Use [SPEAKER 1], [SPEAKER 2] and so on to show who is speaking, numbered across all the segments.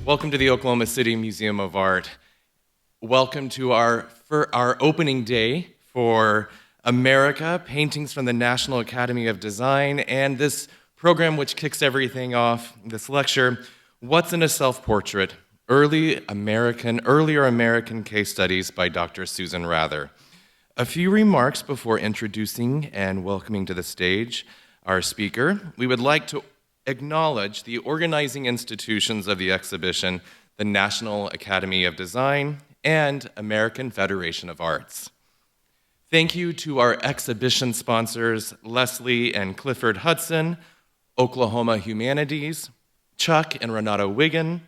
[SPEAKER 1] Welcome to the Oklahoma City Museum of Art. Welcome to our opening day for America, Paintings from the National Academy of Design, and this program which kicks everything off, this lecture, What's in a Self-Portrait? Earlier American Case Studies by Dr. Susan Rather. A few remarks before introducing and welcoming to the stage our speaker. We would like to acknowledge the organizing institutions of the exhibition, the National Academy of Design and American Federation of Arts. Thank you to our exhibition sponsors, Leslie and Clifford Hudson, Oklahoma Humanities, Chuck and Renato Wiggin,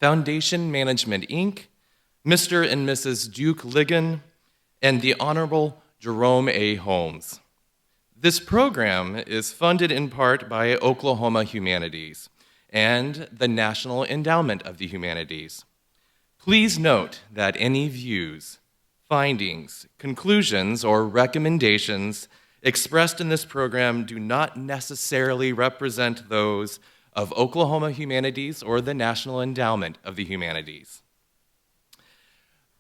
[SPEAKER 1] Foundation Management, Inc., Mr. and Mrs. Duke Ligon, and the Honorable Jerome A. Holmes. This program is funded in part by Oklahoma Humanities and the National Endowment of the Humanities. Please note that any views, findings, conclusions, or recommendations expressed in this program do not necessarily represent those of Oklahoma Humanities or the National Endowment of the Humanities.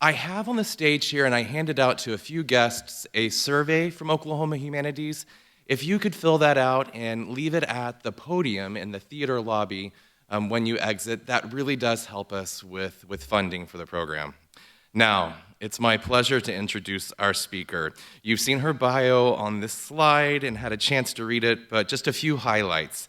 [SPEAKER 1] I have on the stage here, and I handed out to a few guests, a survey from Oklahoma Humanities. If you could fill that out and leave it at the podium in the theater lobby when you exit, that really does help us with funding for the program. Now, it's my pleasure to introduce our speaker. You've seen her bio on this slide and had a chance to read it, but just a few highlights.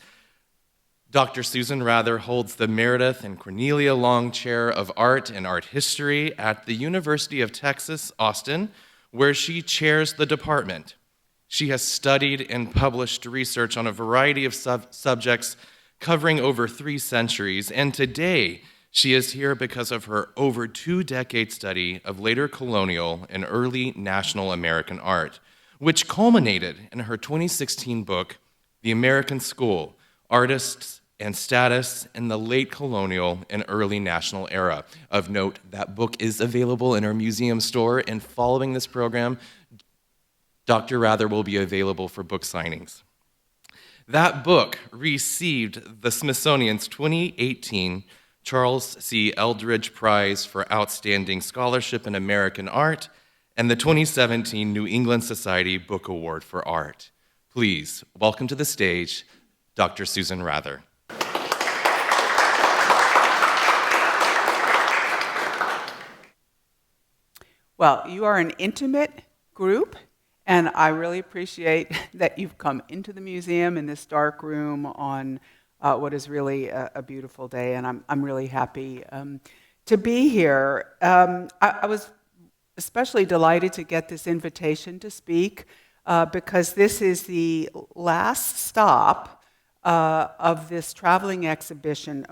[SPEAKER 1] Dr. Susan Rather holds the Meredith and Cornelia Long Chair of Art and Art History at the University of Texas, Austin, where she chairs the department. She has studied and published research on a variety of subjects covering over 3 centuries, and today she is here because of her over 2-decade study of later colonial and early national American art, which culminated in her 2016 book, The American School, Artists and Status in the Late Colonial and Early National Era. Of note, that book is available in our museum store, and following this program, Dr. Rather will be available for book signings. That book received the Smithsonian's 2018 Charles C. Eldredge Prize for Outstanding Scholarship in American Art and the 2017 New England Society Book Award for Art. Please welcome to the stage Dr. Susan Rather.
[SPEAKER 2] Well, you are an intimate group, and I really appreciate that you've come into the museum in this dark room on what is really a beautiful day, and I'm really happy to be here. I was especially delighted to get this invitation to speak because this is the last stop of this traveling exhibition.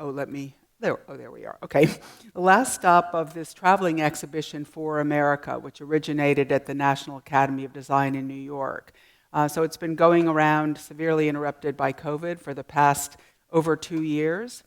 [SPEAKER 2] There we are. Okay. The last stop of this traveling exhibition for America, which originated at the National Academy of Design in New York. So it's been going around, severely interrupted by COVID, for the past over 2 years.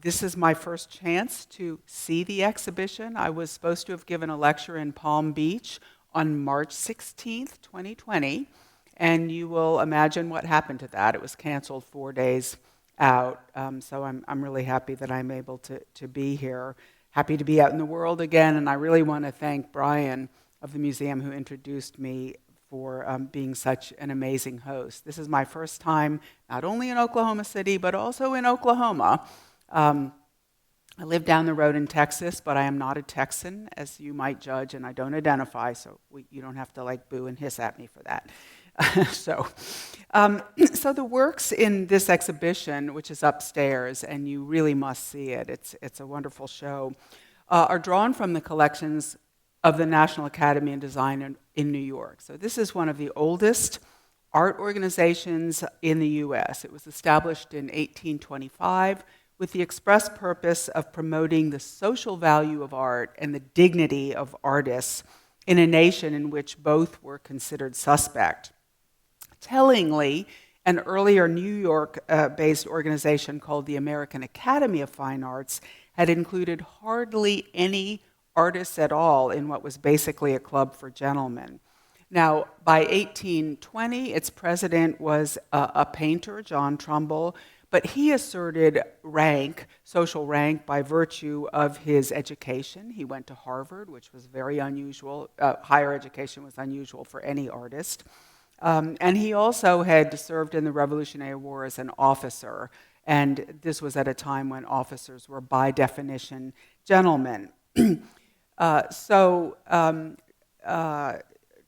[SPEAKER 2] This is my first chance to see the exhibition. I was supposed to have given a lecture in Palm Beach on March 16th, 2020, and you will imagine what happened to that. It was canceled 4 days out, so I'm really happy that I'm able to be here. Happy to be out in the world again, and I really want to thank Brian of the museum who introduced me for being such an amazing host. This is my first time not only in Oklahoma City, but also in Oklahoma. I live down the road in Texas, but I am not a Texan, as you might judge, and I don't identify, so you don't have to boo and hiss at me for that. So the works in this exhibition, which is upstairs, and you really must see it, it's a wonderful show, are drawn from the collections of the National Academy of Design in New York. So this is one of the oldest art organizations in the U.S. It was established in 1825 with the express purpose of promoting the social value of art and the dignity of artists in a nation in which both were considered suspect. Tellingly, an earlier New York-based organization called the American Academy of Fine Arts had included hardly any artists at all in what was basically a club for gentlemen. Now, by 1820, its president was a painter, John Trumbull, But he asserted rank, social rank, by virtue of his education. He went to Harvard, which was very unusual. Higher education was unusual for any artist. And he also had served in the Revolutionary War as an officer. And this was at a time when officers were, by definition, gentlemen.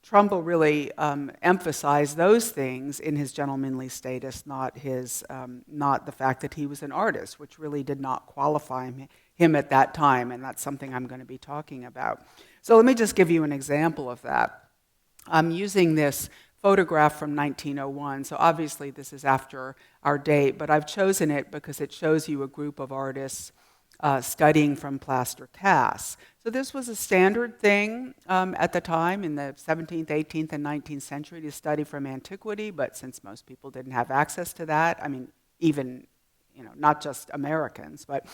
[SPEAKER 2] Trumbull really emphasized those things in his gentlemanly status, not the fact that he was an artist, which really did not qualify him at that time, and that's something I'm going to be talking about. So let me just give you an example of that. I'm using this photograph from 1901, so obviously this is after our date, but I've chosen it because it shows you a group of artists studying from plaster casts. So this was a standard thing at the time in the 17th, 18th, and 19th century to study from antiquity, but since most people didn't have access to that, I mean, even, not just Americans, but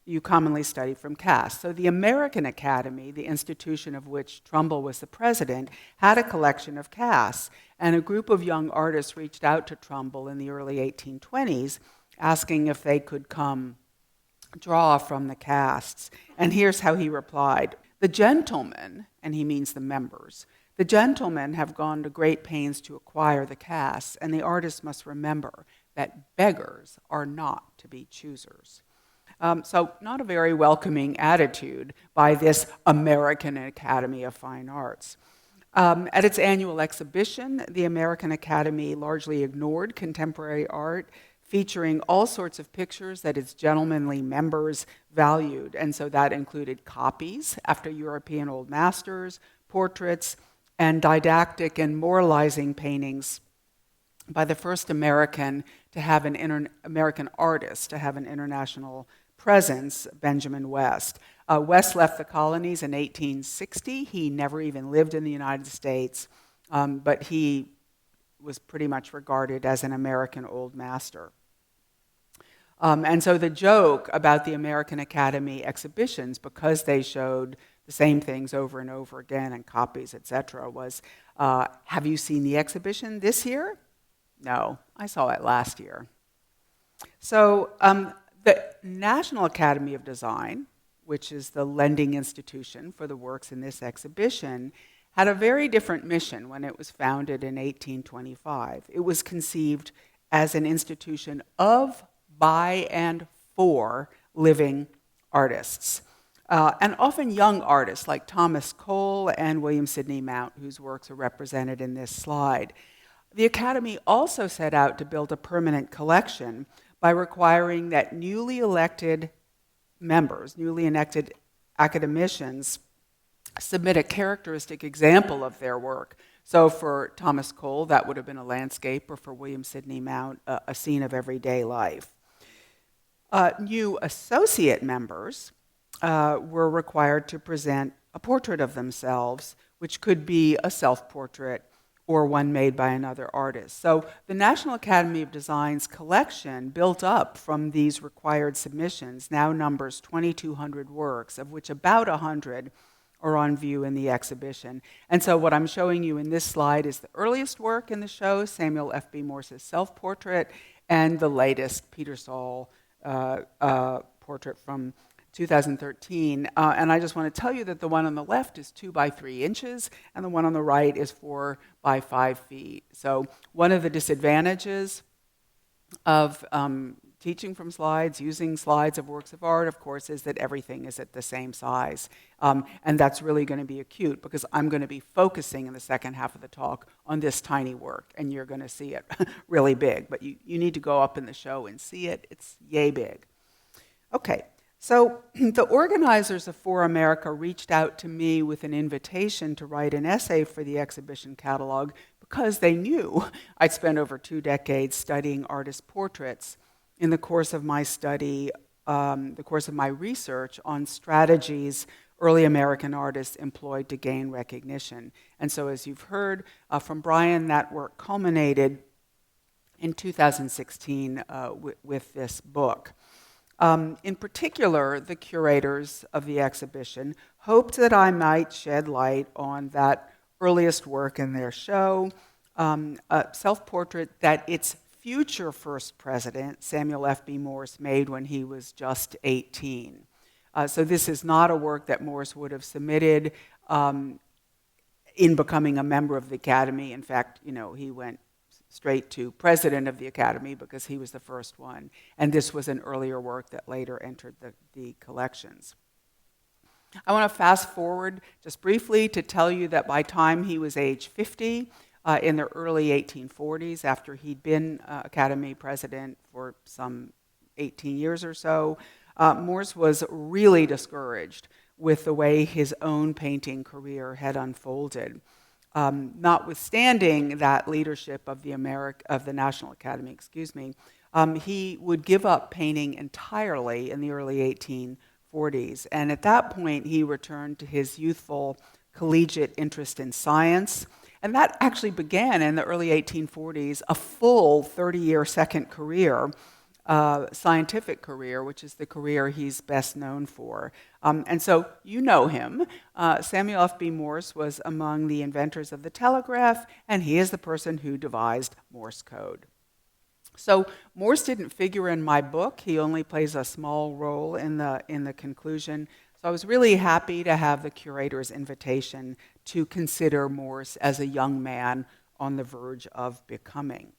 [SPEAKER 2] you commonly studied from casts. So the American Academy, the institution of which Trumbull was the president, had a collection of casts, and a group of young artists reached out to Trumbull in the early 1820s, asking if they could come draw from the casts. And here's how he replied. The gentlemen, and he means the members, the gentlemen have gone to great pains to acquire the casts, and the artists must remember that beggars are not to be choosers. So not a very welcoming attitude by this American Academy of Fine Arts. At its annual exhibition, the American Academy largely ignored contemporary art, featuring all sorts of pictures that its gentlemanly members valued. And so that included copies after European old masters, portraits, and didactic and moralizing paintings by the first American to have American artist to have an international presence, Benjamin West. West left the colonies in 1860. He never even lived in the United States, but he was pretty much regarded as an American old master. And so the joke about the American Academy exhibitions, because they showed the same things over and over again and copies, etc., was, have you seen the exhibition this year? No, I saw it last year. So the National Academy of Design, which is the lending institution for the works in this exhibition, had a very different mission when it was founded in 1825. It was conceived as an institution of, by, and for living artists. And often young artists like Thomas Cole and William Sidney Mount, whose works are represented in this slide. The Academy also set out to build a permanent collection by requiring that newly elected members, newly elected academicians, submit a characteristic example of their work. So for Thomas Cole, that would have been a landscape, or for William Sidney Mount, a scene of everyday life. New associate members were required to present a portrait of themselves, which could be a self-portrait or one made by another artist. So the National Academy of Design's collection, built up from these required submissions, now numbers 2,200 works, of which about 100 are on view in the exhibition. And so what I'm showing you in this slide is the earliest work in the show, Samuel FB Morse's self-portrait, and the latest, Peter Saul portrait from 2013. And I just want to tell you that the one on the left is 2 by 3 inches, and the one on the right is 4 by 5 feet. So one of the disadvantages of teaching from slides, using slides of works of art, of course, is that everything is at the same size. And that's really going to be acute, because I'm going to be focusing in the second half of the talk on this tiny work, and you're going to see it really big. But you need to go up in the show and see it. It's yay big. Okay, so the organizers of For America reached out to me with an invitation to write an essay for the exhibition catalog, because they knew I'd spent over 2 decades studying artist portraits in the course of my study, the course of my research on strategies early American artists employed to gain recognition. And so, as you've heard from Brian, that work culminated in 2016 with this book. In particular, the curators of the exhibition hoped that I might shed light on that earliest work in their show, a self-portrait that its future first president, Samuel FB Morse, made when he was just 18. So this is not a work that Morse would have submitted in becoming a member of the Academy. In fact, he went straight to president of the Academy because he was the first one. And this was an earlier work that later entered the collections. I want to fast forward just briefly to tell you that by time he was age 50, in the early 1840s, after he'd been Academy president for some 18 years or so, Morse was really discouraged with the way his own painting career had unfolded. Notwithstanding that leadership of the National Academy, he would give up painting entirely in the early 1840s. And at that point, he returned to his youthful collegiate interest in science. And that actually began in the early 1840s, a full 30-year second career, scientific career, which is the career he's best known for. And so you know him. Samuel F.B. Morse was among the inventors of the telegraph, and he is the person who devised Morse code. So Morse didn't figure in my book. He only plays a small role in the conclusion. So I was really happy to have the curator's invitation to consider Morse as a young man on the verge of becoming.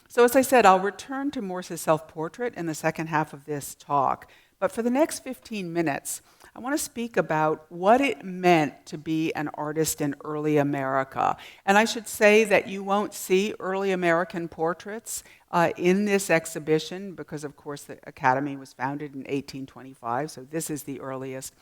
[SPEAKER 2] So as I said, I'll return to Morse's self-portrait in the second half of this talk. But for the next 15 minutes, I want to speak about what it meant to be an artist in early America. And I should say that you won't see early American portraits in this exhibition because, of course, the Academy was founded in 1825, so this is the earliest.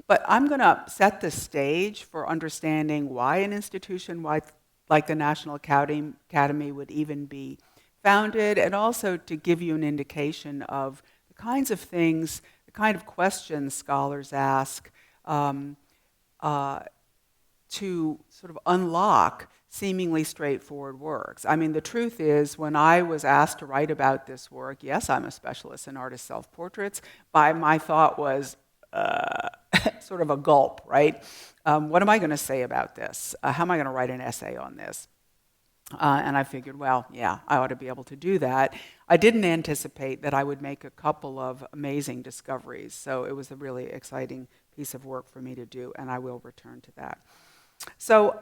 [SPEAKER 2] But I'm going to set the stage for understanding why an institution like the National Academy would even be founded, and also to give you an indication of the kinds of things, the kind of questions scholars ask to sort of unlock seemingly straightforward works. I mean, the truth is, when I was asked to write about this work, yes, I'm a specialist in artist self-portraits, but my thought was sort of a gulp, right? What am I going to say about this? How am I going to write an essay on this? And I figured, well, yeah, I ought to be able to do that. I didn't anticipate that I would make a couple of amazing discoveries, so it was a really exciting piece of work for me to do, and I will return to that. So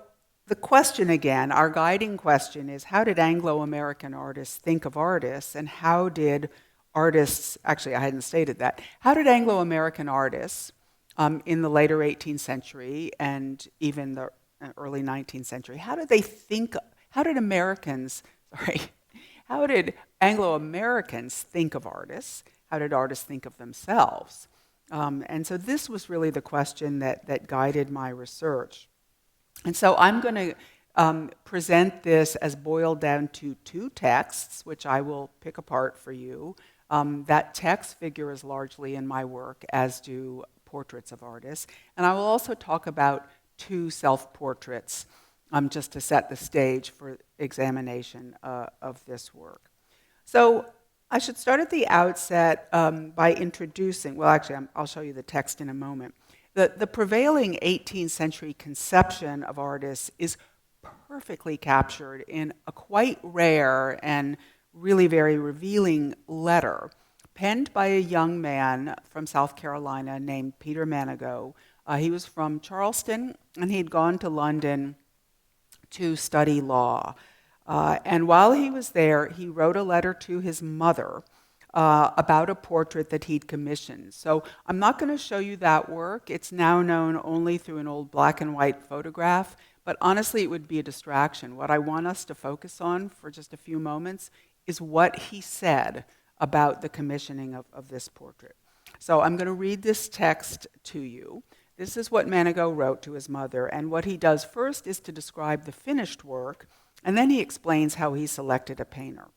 [SPEAKER 2] the question again, our guiding question is, how did Anglo-American artists think of artists, and how did artists, actually I hadn't stated that, how did Anglo-American artists in the later 18th century and even the early 19th century, how did Anglo-Americans think of artists? How did artists think of themselves? And so this was really the question that guided my research. And so I'm going to present this as boiled down to two texts, which I will pick apart for you. That text figures largely in my work, as do portraits of artists. And I will also talk about two self-portraits, just to set the stage for examination of this work. So I should start at the outset by introducing, well, actually, I'll show you the text in a moment. The prevailing 18th century conception of artists is perfectly captured in a quite rare and really very revealing letter penned by a young man from South Carolina named Peter Manigault. He was from Charleston, and he'd gone to London to study law. And while he was there, he wrote a letter to his mother about a portrait that he'd commissioned. So I'm not going to show you that work. It's now known only through an old black and white photograph, but honestly, it would be a distraction. What I want us to focus on for just a few moments is what he said about the commissioning of this portrait. So I'm going to read this text to you. This is what Manigault wrote to his mother, and what he does first is to describe the finished work, and then he explains how he selected a painter.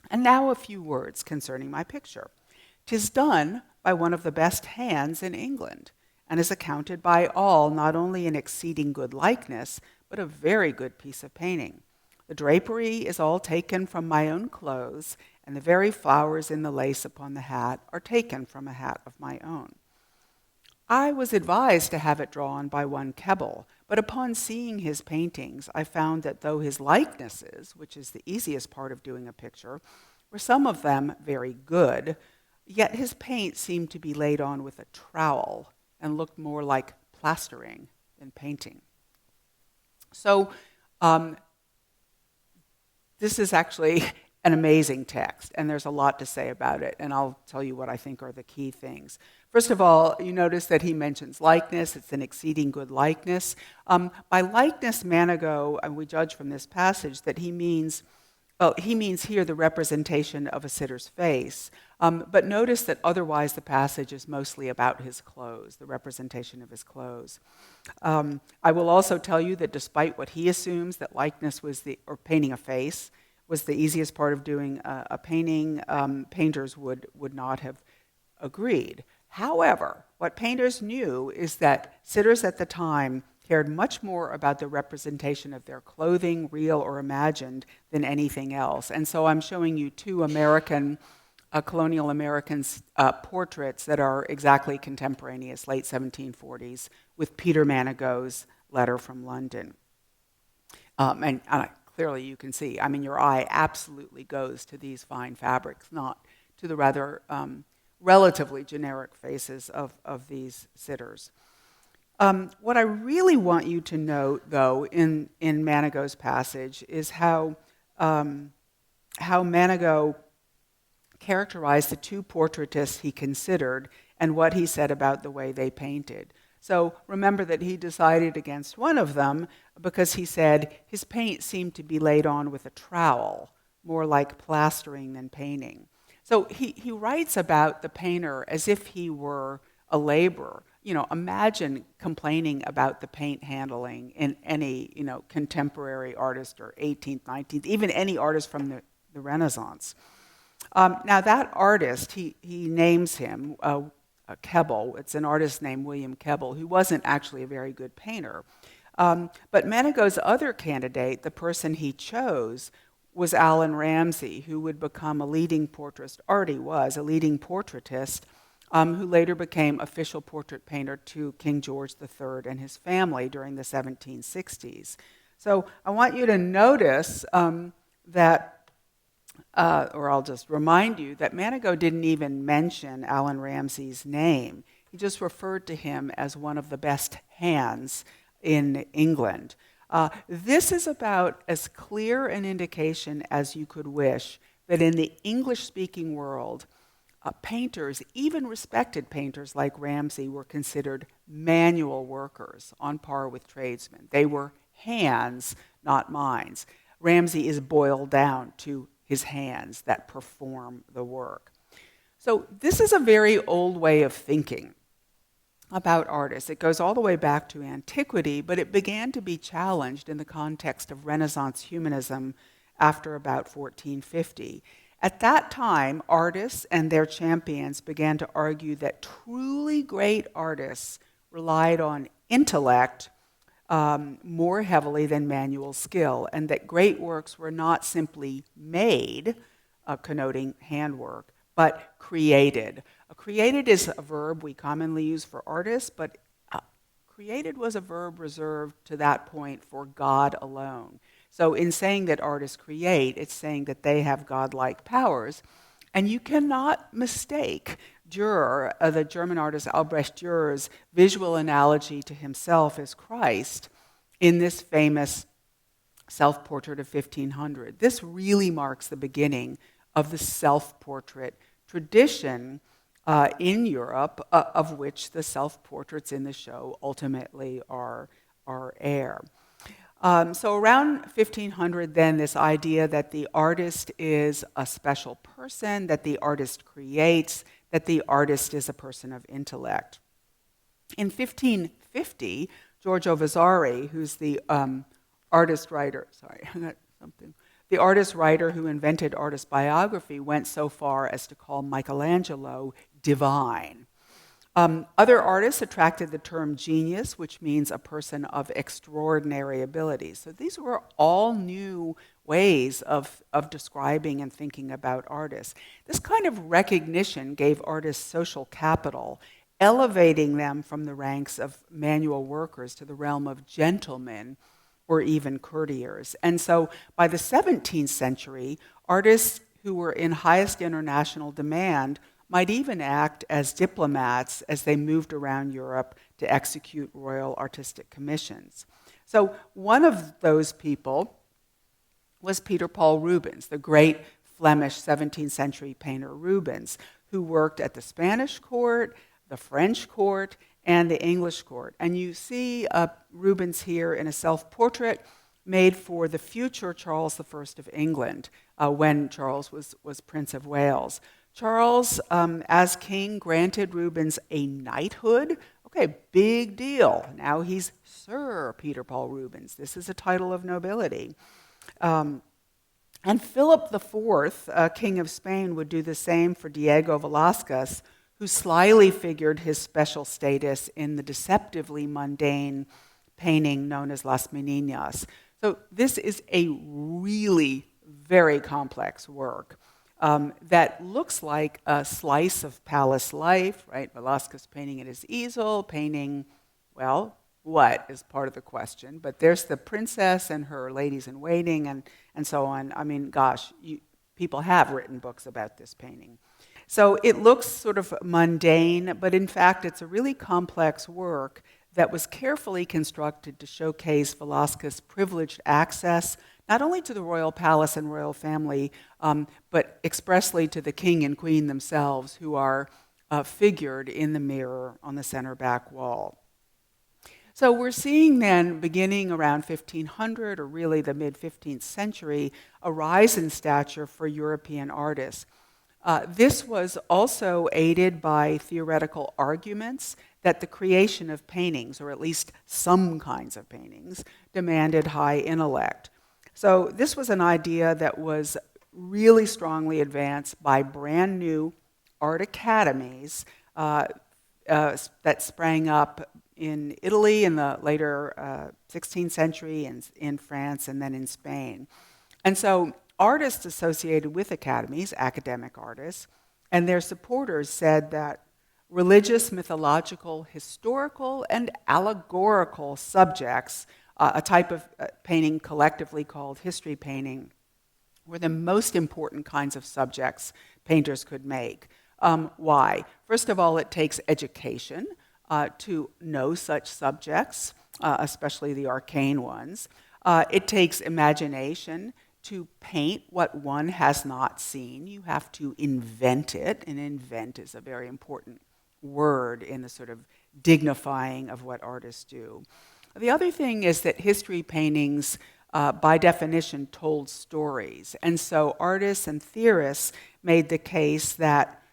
[SPEAKER 2] And now a few words concerning my picture. 'Tis done by one of the best hands in England, and is accounted by all not only an exceeding good likeness, but a very good piece of painting. The drapery is all taken from my own clothes, and the very flowers in the lace upon the hat are taken from a hat of my own. I was advised to have it drawn by one Keble, But upon seeing his paintings, I found that though his likenesses, which is the easiest part of doing a picture, were some of them very good, yet his paint seemed to be laid on with a trowel and looked more like plastering than painting. So this is actually an amazing text, and there's a lot to say about it, and I'll tell you what I think are the key things. First of all, you notice that he mentions likeness. It's an exceeding good likeness. By likeness, Manigault, and we judge from this passage that he means here the representation of a sitter's face. But notice that otherwise the passage is mostly about his clothes, the representation of his clothes. I will also tell you that despite what he assumes, that likeness or painting a face, was the easiest part of doing a painting, painters would not have agreed. However, what painters knew is that sitters at the time cared much more about the representation of their clothing, real or imagined, than anything else. And so I'm showing you two colonial American portraits that are exactly contemporaneous, late 1740s, with Peter Manigault's letter from London. And clearly you can see, your eye absolutely goes to these fine fabrics, not to the rather relatively generic faces of these sitters. What I really want you to note, though, in Manigault's passage is how Manigault characterized the two portraitists he considered and what he said about the way they painted. So remember that he decided against one of them because he said his paint seemed to be laid on with a trowel, more like plastering than painting. So he writes about the painter as if he were a laborer. Imagine complaining about the paint handling in any, contemporary artist or 18th, 19th, even any artist from the Renaissance. Now that artist, he names him Keble. It's an artist named William Keble, who wasn't actually a very good painter. But Manigault's other candidate, the person he chose, was Allan Ramsay, who would become a leading portraitist, already was a leading portraitist, who later became official portrait painter to King George III and his family during the 1760s. So I want you to notice that, or I'll just remind you, that Manigault didn't even mention Allan Ramsay's name. He just referred to him as one of the best hands in England. This is about as clear an indication as you could wish that in the English-speaking world, painters, even respected painters like Ramsay, were considered manual workers on par with tradesmen. They were hands, not minds. Ramsay is boiled down to his hands that perform the work. So this is a very old way of thinking about artists. It goes all the way back to antiquity, but it began to be challenged in the context of Renaissance humanism after about 1450. At that time, artists and their champions began to argue that truly great artists relied on intellect more heavily than manual skill, and that great works were not simply made, connoting handwork, but created. Created is a verb we commonly use for artists, but created was a verb reserved to that point for God alone. So in saying that artists create, it's saying that they have godlike powers. And you cannot mistake Dürer, the German artist Albrecht Dürer's visual analogy to himself as Christ in this famous self-portrait of 1500. This really marks the beginning of the self-portrait tradition in Europe, of which the self-portraits in the show ultimately are heir. So around 1500, then, this idea that the artist is a special person, that the artist creates, that the artist is a person of intellect. In 1550, Giorgio Vasari, who's the artist writer who invented artist biography, went so far as to call Michelangelo divine. Other artists attracted the term genius, which means a person of extraordinary abilities. So these were all new ways of describing and thinking about artists. This kind of recognition gave artists social capital elevating them from the ranks of manual workers to the realm of gentlemen or even courtiers. And so by the 17th century, artists who were in highest international demand might even act as diplomats as they moved around Europe to execute royal artistic commissions. So one of those people was Peter Paul Rubens, the great Flemish 17th century painter Rubens, who worked at the Spanish court, the French court, and the English court. And you see Rubens here in a self-portrait made for the future Charles I of England, when Charles was Prince of Wales. Charles, as king, granted Rubens a knighthood. Okay, big deal. Now he's Sir Peter Paul Rubens. This is a title of nobility. And Philip IV, King of Spain, would do the same for Diego Velázquez, who slyly figured his special status in the deceptively mundane painting known as Las Meninas. So this is a really very complex work that looks like a slice of palace life, right? Velázquez painting at his easel, painting, well, what is part of the question, but there's the princess and her ladies-in-waiting and so on. I mean, gosh, people have written books about this painting. So it looks sort of mundane, but in fact it's a really complex work that was carefully constructed to showcase Velázquez's privileged access not only to the royal palace and royal family, but expressly to the king and queen themselves, who are figured in the mirror on the center back wall. So we're seeing then, beginning around 1500, or really the mid-15th century, a rise in stature for European artists. This was also aided by theoretical arguments that the creation of paintings, or at least some kinds of paintings, demanded high intellect. So this was an idea that was really strongly advanced by brand new art academies that sprang up in Italy in the later 16th century, and in France, and then in Spain. And so artists associated with academies, academic artists, and their supporters said that religious, mythological, historical, and allegorical subjects, a type of painting collectively called history painting, were the most important kinds of subjects painters could make. Why? First of all, it takes education to know such subjects, especially the arcane ones. It takes imagination to paint what one has not seen. You have to invent it, and invent is a very important word in the sort of dignifying of what artists do. The other thing is that history paintings, by definition, told stories. And so artists and theorists made the case that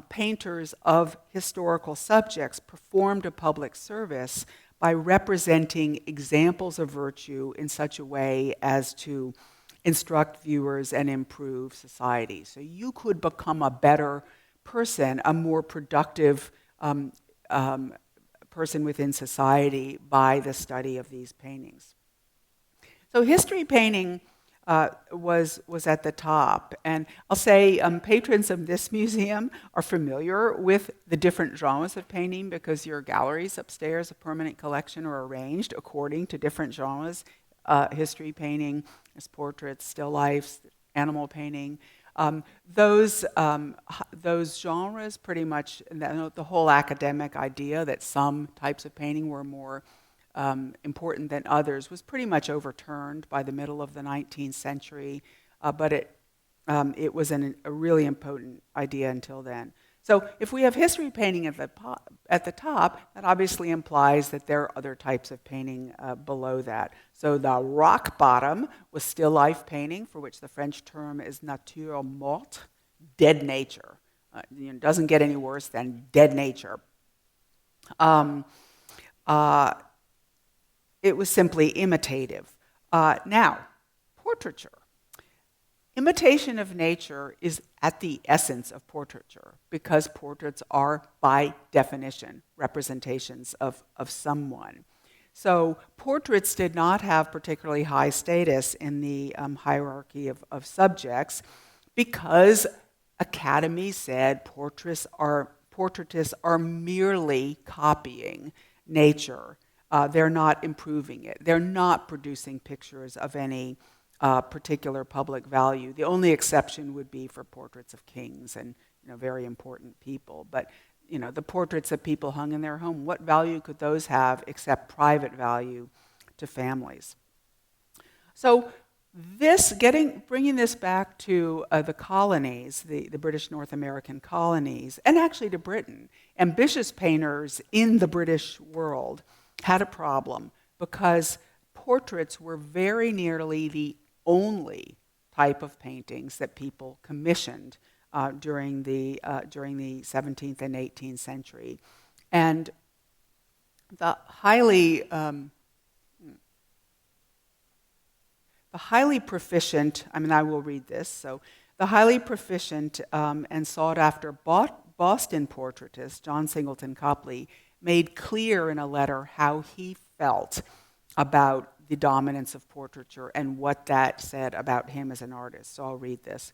[SPEAKER 2] painters of historical subjects performed a public service by representing examples of virtue in such a way as to instruct viewers and improve society. So you could become a better person, a more productive person within society by the study of these paintings. So history painting was at the top. And I'll say patrons of this museum are familiar with the different genres of painting because your galleries upstairs, a permanent collection, are arranged according to different genres. History painting, as portraits, still lifes, animal painting. Those genres pretty much, the whole academic idea that some types of painting were more important than others was pretty much overturned by the middle of the 19th century, but it was a really important idea until then. So if we have history painting at the top, that obviously implies that there are other types of painting below that. So the rock bottom was still life painting, for which the French term is nature morte, dead nature. It doesn't get any worse than dead nature. It was simply imitative. Now, portraiture. Imitation of nature is at the essence of portraiture because portraits are, by definition, representations of someone. So portraits did not have particularly high status in the hierarchy of subjects because academies said portraits portraitists are merely copying nature. They're not improving it. They're not producing pictures of any particular public value. The only exception would be for portraits of kings and very important people. But the portraits of people hung in their home, what value could those have except private value to families? So bringing this back to the colonies, the British North American colonies, and actually to Britain, ambitious painters in the British world had a problem because portraits were very nearly the only type of paintings that people commissioned during the 17th and 18th century. And the highly proficient, I will read this. So the highly proficient and sought-after Boston portraitist, John Singleton Copley, made clear in a letter how he felt about the dominance of portraiture and what that said about him as an artist. So I'll read this.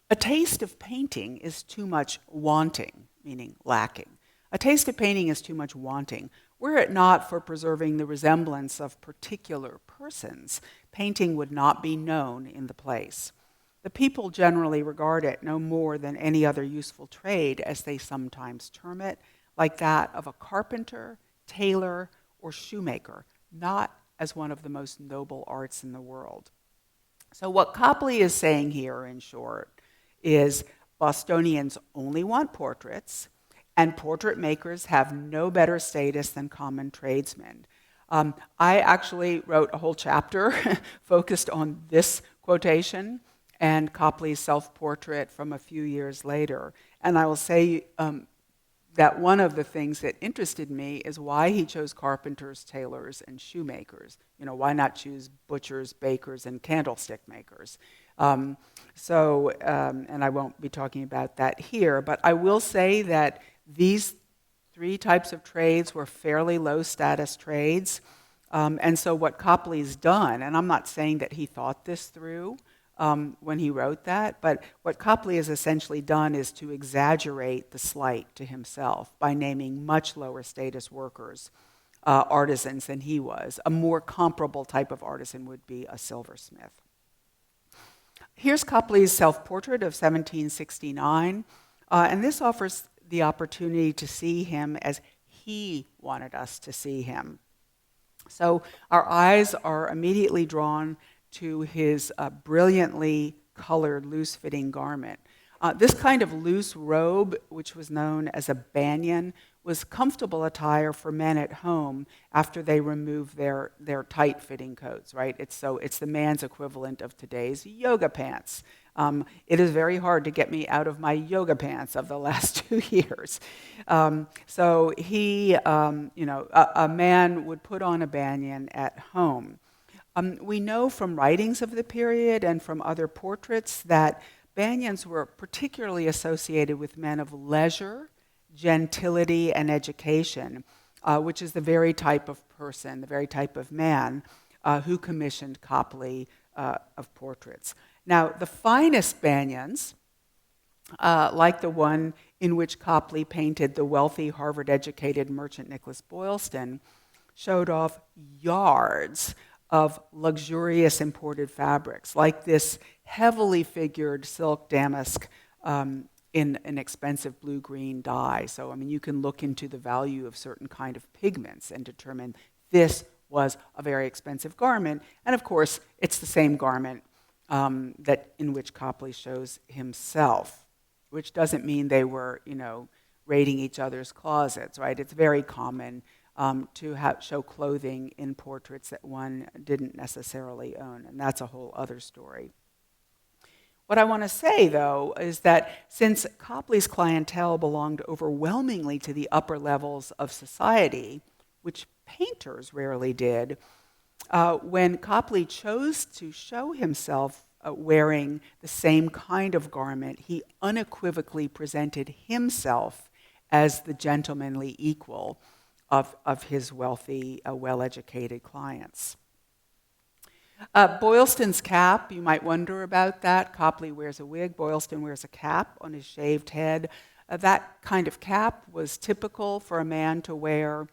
[SPEAKER 2] A taste of painting is too much wanting, meaning lacking. A taste of painting is too much wanting. Were it not for preserving the resemblance of particular persons, painting would not be known in the place. The people generally regard it no more than any other useful trade, as they sometimes term it, like that of a carpenter, tailor, or shoemaker, not as one of the most noble arts in the world. So what Copley is saying here, in short, is Bostonians only want portraits, and portrait makers have no better status than common tradesmen. I actually wrote a whole chapter focused on this quotation and Copley's self-portrait from a few years later. And I will say that one of the things that interested me is why he chose carpenters, tailors, and shoemakers. Why not choose butchers, bakers, and candlestick makers? And I won't be talking about that here, but I will say that these three types of trades were fairly low-status trades. And so what Copley's done, and I'm not saying that he thought this through when he wrote that, but what Copley has essentially done is to exaggerate the slight to himself by naming much lower-status workers, artisans, than he was. A more comparable type of artisan would be a silversmith. Here's Copley's self-portrait of 1769, and this offers the opportunity to see him as he wanted us to see him. So our eyes are immediately drawn to his brilliantly colored, loose-fitting garment. This kind of loose robe, which was known as a banyan, was comfortable attire for men at home after they removed their tight-fitting coats, right? It's the man's equivalent of today's yoga pants. It is very hard to get me out of my yoga pants of the last 2 years. So he, a man would put on a banyan at home. We know from writings of the period and from other portraits that banyans were particularly associated with men of leisure, gentility, and education, which is the very type of person, the very type of man who commissioned Copley of portraits. Now, the finest banyans, like the one in which Copley painted the wealthy Harvard-educated merchant Nicholas Boylston, showed off yards of luxurious imported fabrics, like this heavily figured silk damask in an expensive blue-green dye. So, you can look into the value of certain kind of pigments and determine this was a very expensive garment. And of course, it's the same garment that in which Copley shows himself, which doesn't mean they were, raiding each other's closets, right? It's very common to show clothing in portraits that one didn't necessarily own, and that's a whole other story. What I want to say, though, is that since Copley's clientele belonged overwhelmingly to the upper levels of society, which painters rarely did, when Copley chose to show himself wearing the same kind of garment, he unequivocally presented himself as the gentlemanly equal of his wealthy, well-educated clients. Boylston's cap, you might wonder about that. Copley wears a wig, Boylston wears a cap on his shaved head. That kind of cap was typical for a man to wear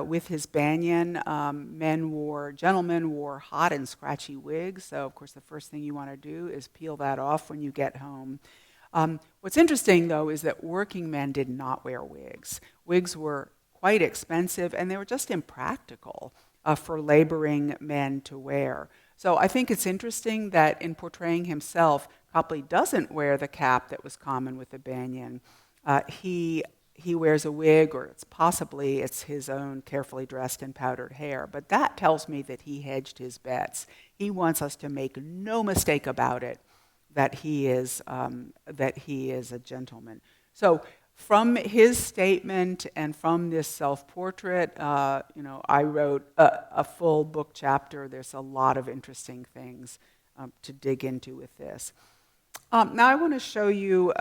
[SPEAKER 2] with his banyan. Gentlemen wore hot and scratchy wigs, so of course the first thing you want to do is peel that off when you get home. What's interesting, though, is that working men did not wear wigs. Wigs were quite expensive, and they were just impractical for laboring men to wear. So I think it's interesting that in portraying himself, Copley doesn't wear the cap that was common with the banyan. He wears a wig, or it's his own carefully dressed and powdered hair. But that tells me that he hedged his bets. He wants us to make no mistake about it, that he is a gentleman. So from his statement and from this self-portrait, I wrote a full book chapter. There's a lot of interesting things to dig into with this. Now I want to show you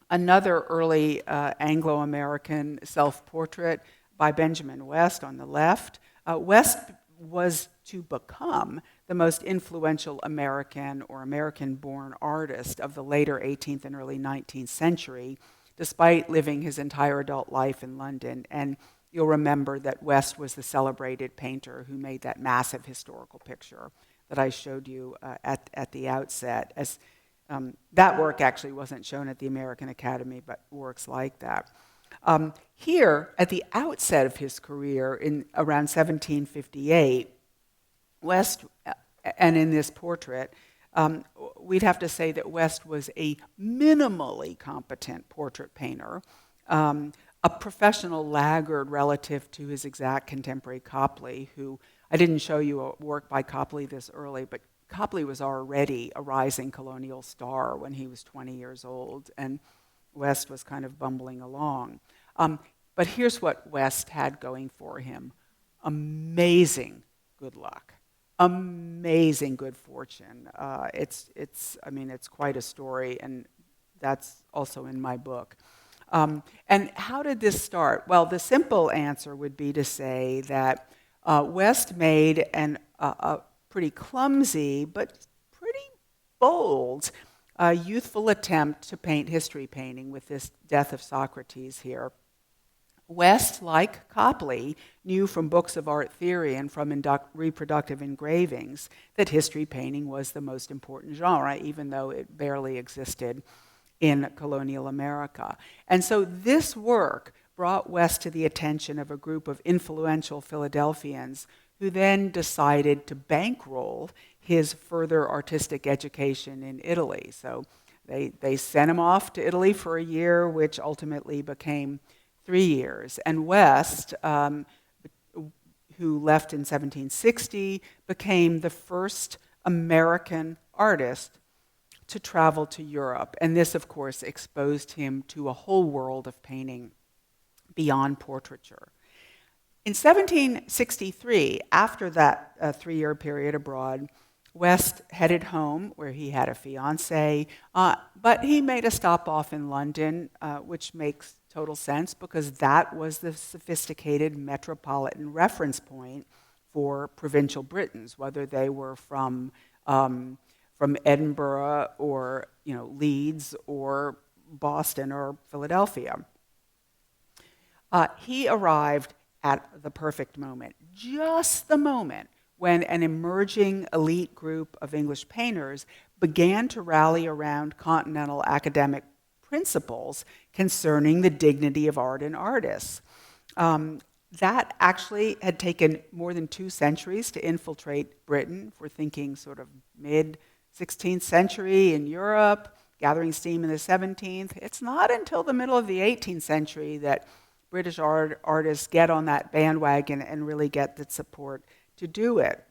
[SPEAKER 2] another early Anglo-American self-portrait by Benjamin West on the left. West was to become the most influential American or American-born artist of the later 18th and early 19th century, despite living his entire adult life in London. And you'll remember that West was the celebrated painter who made that massive historical picture that I showed you at the outset. That work actually wasn't shown at the American Academy, but works like that. Here, at the outset of his career, in around 1758, West, and in this portrait, we'd have to say that West was a minimally competent portrait painter, a professional laggard relative to his exact contemporary Copley, who, I didn't show you a work by Copley this early, but Copley was already a rising colonial star when he was 20 years old, and West was kind of bumbling along. But here's what West had going for him. Amazing good luck. Amazing good fortune. It's quite a story, and that's also in my book. And how did this start? Well, the simple answer would be to say that West made a pretty clumsy but pretty bold youthful attempt to paint history painting with this Death of Socrates here. West, like Copley, knew from books of art theory and from reproductive engravings that history painting was the most important genre, even though it barely existed in colonial America. And so this work brought West to the attention of a group of influential Philadelphians who then decided to bankroll his further artistic education in Italy. So they sent him off to Italy for a year, which ultimately became 3 years. And West, who left in 1760, became the first American artist to travel to Europe. And this, of course, exposed him to a whole world of painting beyond portraiture. In 1763, after that 3-year period abroad, West headed home, where he had a fiancée, but he made a stop off in London, which makes total sense because that was the sophisticated metropolitan reference point for provincial Britons, whether they were from Edinburgh or Leeds or Boston or Philadelphia. He arrived at the perfect moment, just the moment when an emerging elite group of English painters began to rally around continental academic principles concerning the dignity of art and artists. That actually had taken more than 2 centuries to infiltrate Britain. If we're thinking sort of mid-16th century in Europe, gathering steam in the 17th. It's not until the middle of the 18th century that British artists get on that bandwagon and really get the support to do it.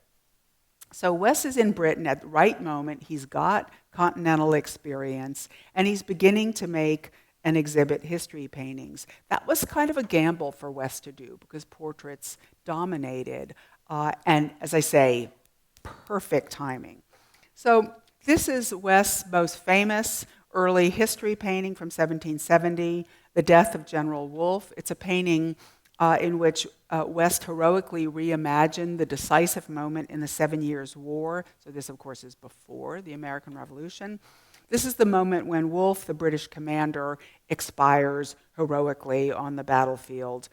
[SPEAKER 2] So West is in Britain at the right moment. He's got continental experience, and he's beginning to make and exhibit history paintings. That was kind of a gamble for West to do because portraits dominated. And as I say, perfect timing. So this is West's most famous early history painting from 1770, The Death of General Wolfe. It's a painting in which West heroically reimagined the decisive moment in the 7 Years' War. So this, of course, is before the American Revolution. This is the moment when Wolfe, the British commander, expires heroically on the battlefield,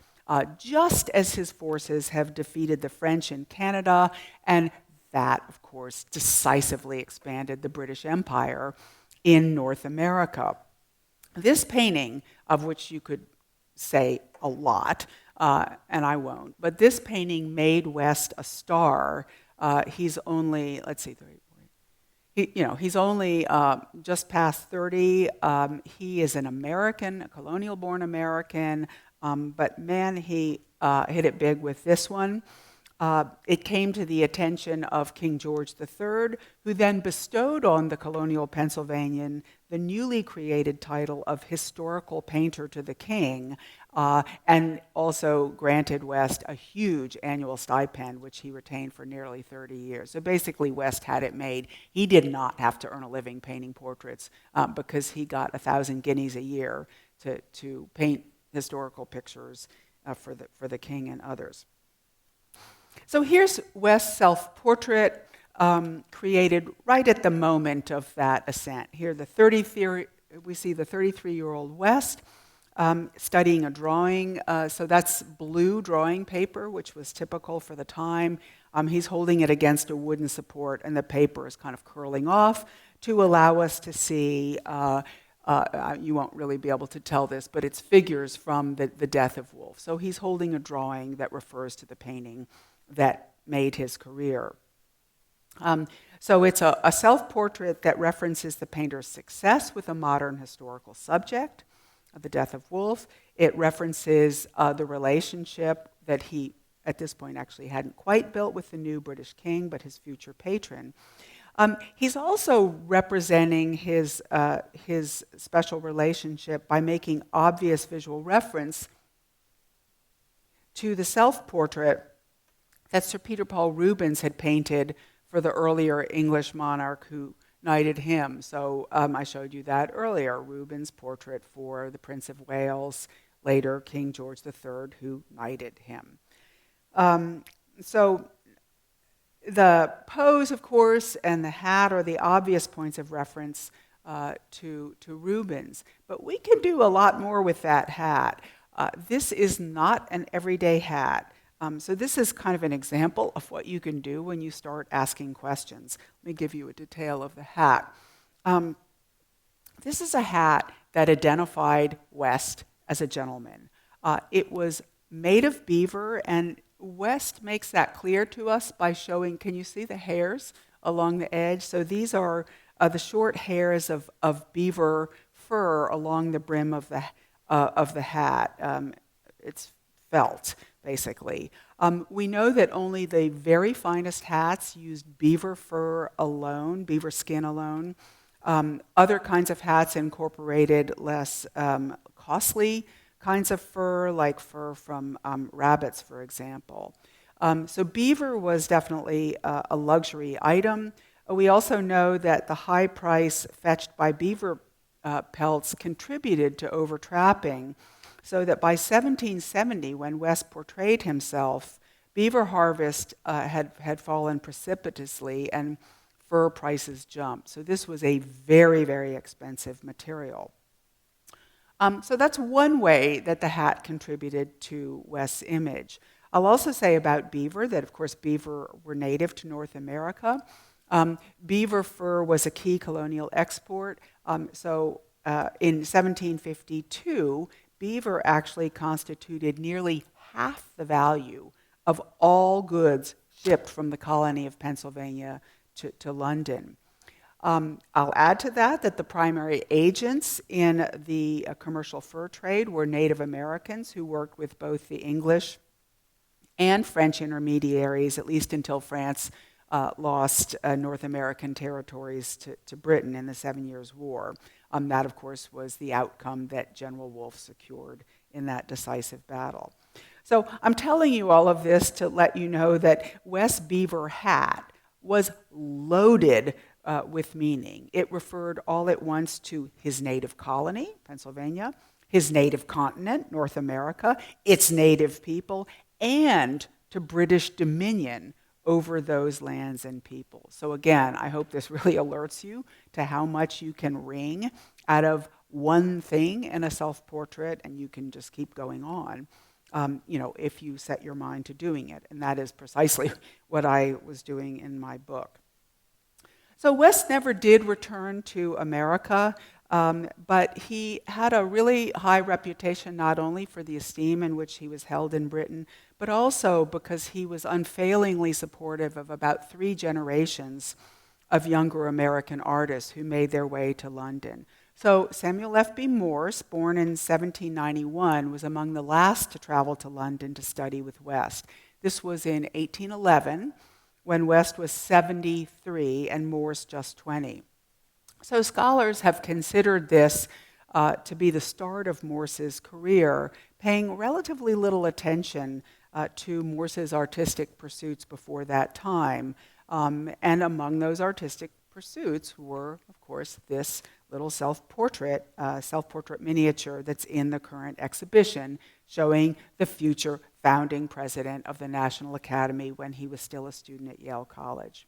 [SPEAKER 2] just as his forces have defeated the French in Canada, and that, of course, decisively expanded the British Empire in North America. This painting, of which you could say a lot, and I won't, but this painting made West a star. He's only, let's see, he's only just past 30. He is an American, a colonial-born American, but man, he hit it big with this one. It came to the attention of King George III, who then bestowed on the colonial Pennsylvanian the newly created title of Historical Painter to the King, and also granted West a huge annual stipend, which he retained for nearly 30 years. So basically, West had it made. He did not have to earn a living painting portraits because he got 1,000 guineas a year to paint historical pictures for the king and others. So here's West's self-portrait, created right at the moment of that ascent. Here, we see the 33-year-old West studying a drawing. So that's blue drawing paper, which was typical for the time. He's holding it against a wooden support, and the paper is kind of curling off to allow us to see, you won't really be able to tell this, but it's figures from the death of Wolfe. So he's holding a drawing that refers to the painting that made his career. So it's a self-portrait that references the painter's success with a modern historical subject, the death of Wolfe. It references the relationship that he, at this point, actually hadn't quite built with the new British king, but his future patron. He's also representing his special relationship by making obvious visual reference to the self-portrait that Sir Peter Paul Rubens had painted for the earlier English monarch who knighted him. So I showed you that earlier, Rubens' portrait for the Prince of Wales, later King George III, who knighted him. So the pose, of course, and the hat are the obvious points of reference to Rubens. But we can do a lot more with that hat. This is not an everyday hat. So this is kind of an example of what you can do when you start asking questions. Let me give you a detail of the hat. This is a hat that identified West as a gentleman. It was made of beaver, and West makes that clear to us by showing, can you see the hairs along the edge? So these are the short hairs of beaver fur along the brim of the hat. It's felt, basically. We know that only the very finest hats used beaver fur alone, beaver skin alone. Other kinds of hats incorporated less costly kinds of fur, like fur from rabbits, for example. So beaver was definitely a luxury item. We also know that the high price fetched by beaver pelts contributed to overtrapping, so that by 1770, when West portrayed himself, beaver harvest had fallen precipitously and fur prices jumped. So this was a very, very expensive material. So that's one way that the hat contributed to West's image. I'll also say about beaver that, of course, beaver were native to North America. Beaver fur was a key colonial export. So in 1752, beaver actually constituted nearly half the value of all goods shipped from the colony of Pennsylvania to London. I'll add to that the primary agents in the commercial fur trade were Native Americans who worked with both the English and French intermediaries, at least until France lost North American territories to Britain in the 7 Years' War. That, of course, was the outcome that General Wolfe secured in that decisive battle. So I'm telling you all of this to let you know that West Beaver hat was loaded with meaning. It referred all at once to his native colony, Pennsylvania, his native continent, North America, its native people, and to British dominion over those lands and people. So again, I hope this really alerts you to how much you can wring out of one thing in a self-portrait, and you can just keep going on, if you set your mind to doing it. And that is precisely what I was doing in my book. So West never did return to America, but he had a really high reputation not only for the esteem in which he was held in Britain, but also because he was unfailingly supportive of about 3 generations of younger American artists who made their way to London. So Samuel FB Morse, born in 1791, was among the last to travel to London to study with West. This was in 1811, when West was 73 and Morse just 20. So scholars have considered this to be the start of Morse's career, paying relatively little attention to Morse's artistic pursuits before that time. And among those artistic pursuits were, of course, this little self-portrait miniature that's in the current exhibition, showing the future founding president of the National Academy when he was still a student at Yale College.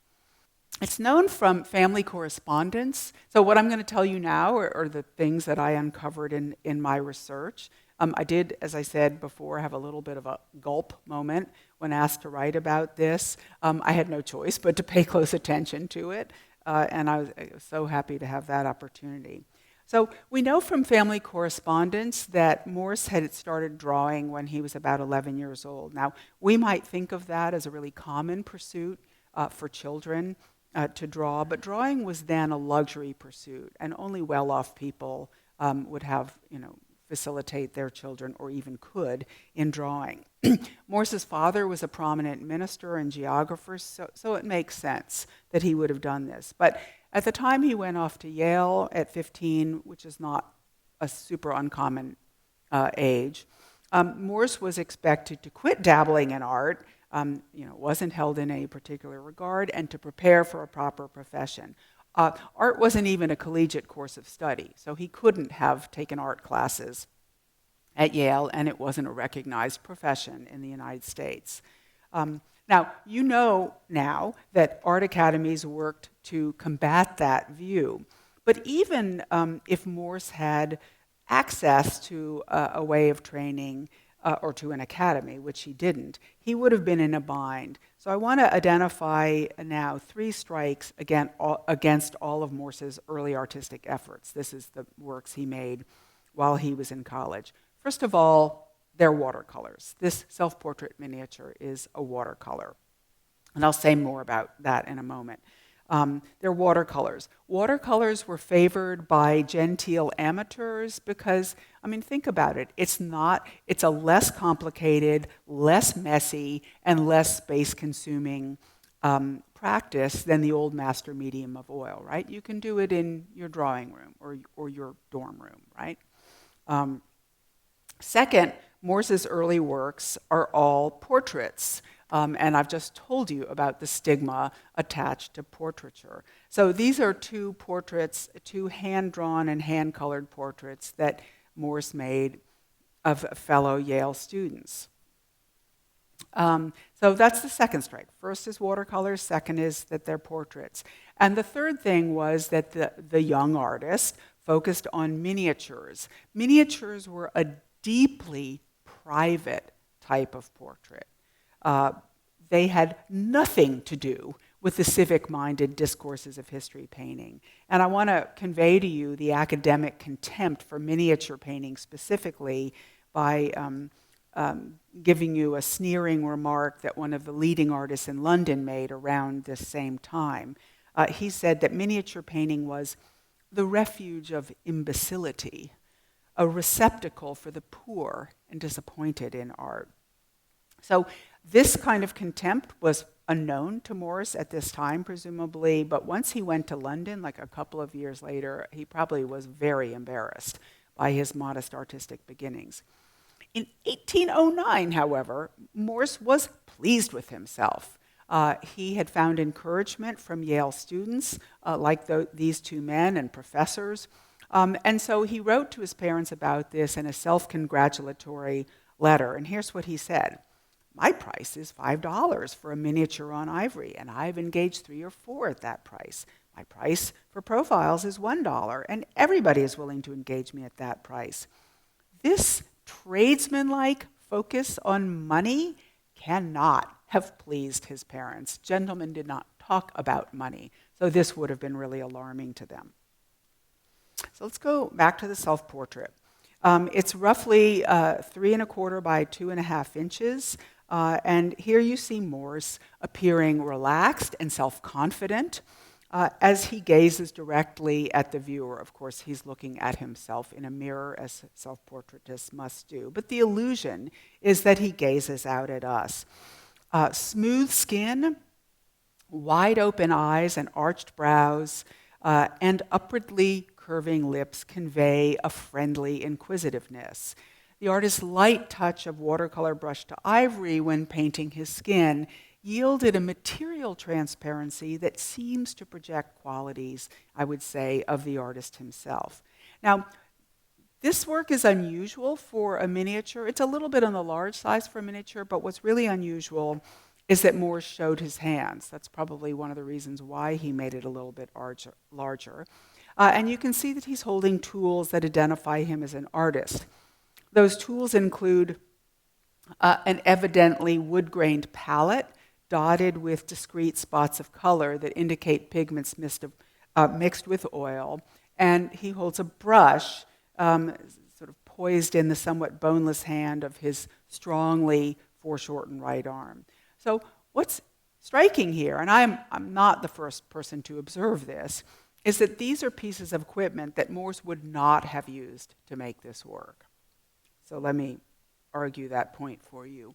[SPEAKER 2] It's known from family correspondence. So what I'm going to tell you now are the things that I uncovered in my research. I did, as I said before, have a little bit of a gulp moment when asked to write about this. I had no choice but to pay close attention to it, and I was so happy to have that opportunity. So we know from family correspondence that Morse had started drawing when he was about 11 years old. Now, we might think of that as a really common pursuit for children to draw, but drawing was then a luxury pursuit, and only well-off people would have, facilitate their children, or even could, in drawing. Morse's father was a prominent minister and geographer, so it makes sense that he would have done this. But at the time he went off to Yale at 15, which is not a super uncommon age, Morse was expected to quit dabbling in art, wasn't held in any particular regard, and to prepare for a proper profession. Art wasn't even a collegiate course of study, so he couldn't have taken art classes at Yale, and it wasn't a recognized profession in the United States. Now, you know now that art academies worked to combat that view. But even if Morse had access to a way of training or to an academy, which he didn't, he would have been in a bind. So I want to identify now 3 strikes against all of Morse's early artistic efforts. This is the works he made while he was in college. First of all, they're watercolors. This self-portrait miniature is a watercolor. And I'll say more about that in a moment. They're watercolors. Watercolors were favored by genteel amateurs because, think about it. It's a less complicated, less messy, and less space-consuming practice than the old master medium of oil, right? You can do it in your drawing room or your dorm room, right? Second, Morse's early works are all portraits. And I've just told you about the stigma attached to portraiture. So these are 2 portraits, 2 hand-drawn and hand-colored portraits that Morse made of fellow Yale students. So that's the second strike. First is watercolors, second is that they're portraits. And the third thing was that the young artist focused on miniatures. Miniatures were a deeply private type of portrait. They had nothing to do with the civic-minded discourses of history painting. And I want to convey to you the academic contempt for miniature painting specifically by giving you a sneering remark that one of the leading artists in London made around this same time. He said that miniature painting was the refuge of imbecility, a receptacle for the poor and disappointed in art. So this kind of contempt was unknown to Morse at this time, presumably, but once he went to London, like a couple of years later, he probably was very embarrassed by his modest artistic beginnings. In 1809, however, Morse was pleased with himself. He had found encouragement from Yale students, like these 2 men and professors, And so he wrote to his parents about this in a self-congratulatory letter. And here's what he said. My price is $5 for a miniature on ivory, and I've engaged 3 or 4 at that price. My price for profiles is $1, and everybody is willing to engage me at that price. This tradesman-like focus on money cannot have pleased his parents. Gentlemen did not talk about money, so this would have been really alarming to them. So let's go back to the self-portrait. It's roughly 3¼ by 2½ inches. And here you see Morse appearing relaxed and self-confident as he gazes directly at the viewer. Of course, he's looking at himself in a mirror, as self-portraitists must do. But the illusion is that he gazes out at us. Smooth skin, wide open eyes and arched brows, and upwardly curving lips convey a friendly inquisitiveness. The artist's light touch of watercolor brush to ivory when painting his skin yielded a material transparency that seems to project qualities, I would say, of the artist himself. Now, this work is unusual for a miniature. It's a little bit on the large size for a miniature, but what's really unusual is that Morse showed his hands. That's probably one of the reasons why he made it a little bit larger. And you can see that he's holding tools that identify him as an artist. Those tools include an evidently wood-grained palette dotted with discrete spots of color that indicate pigments mixed with oil. And he holds a brush sort of poised in the somewhat boneless hand of his strongly foreshortened right arm. So what's striking here, and I'm not the first person to observe this, is that these are pieces of equipment that Morse would not have used to make this work. So let me argue that point for you.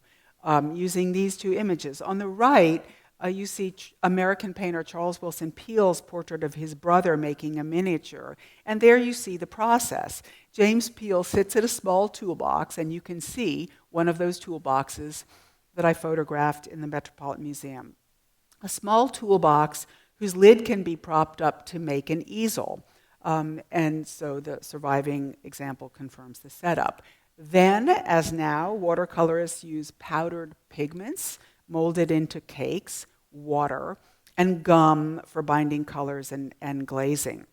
[SPEAKER 2] Using these 2 images. On the right, you see American painter Charles Willson Peale's portrait of his brother making a miniature. And there you see the process. James Peale sits at a small toolbox, and you can see one of those toolboxes that I photographed in the Metropolitan Museum. A small toolbox whose lid can be propped up to make an easel. And so the surviving example confirms the setup. Then, as now, watercolorists use powdered pigments molded into cakes, water, and gum for binding colors and glazing.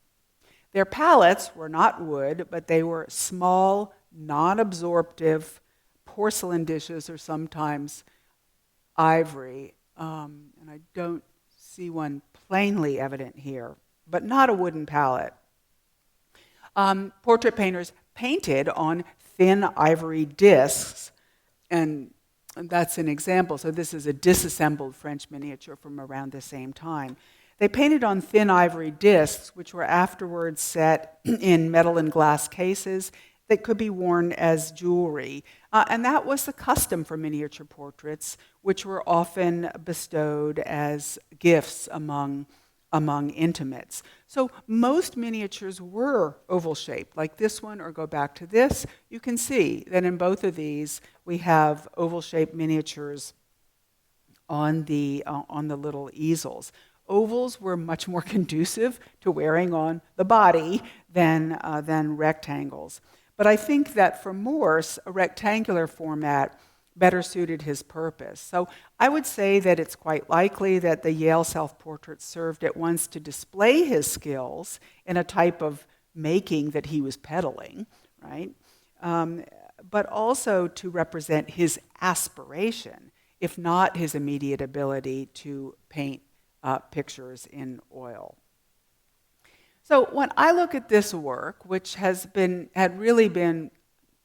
[SPEAKER 2] Their palettes were not wood, but they were small, non-absorptive porcelain dishes, or sometimes ivory. And I don't see one plainly evident here, but not a wooden palette. Portrait painters painted on thin ivory discs, and that's an example. So this is a disassembled French miniature from around the same time. They painted on thin ivory discs, which were afterwards set in metal and glass cases that could be worn as jewelry. And that was the custom for miniature portraits, which were often bestowed as gifts among intimates. So most miniatures were oval-shaped, like this one, or go back to this. You can see that in both of these, we have oval-shaped miniatures on the little easels. Ovals were much more conducive to wearing on the body than rectangles. But I think that for Morse, a rectangular format better suited his purpose. So I would say that it's quite likely that the Yale self-portrait served at once to display his skills in a type of making that he was peddling, right? But also to represent his aspiration, if not his immediate ability to paint pictures in oil. So when I look at this work, which had really been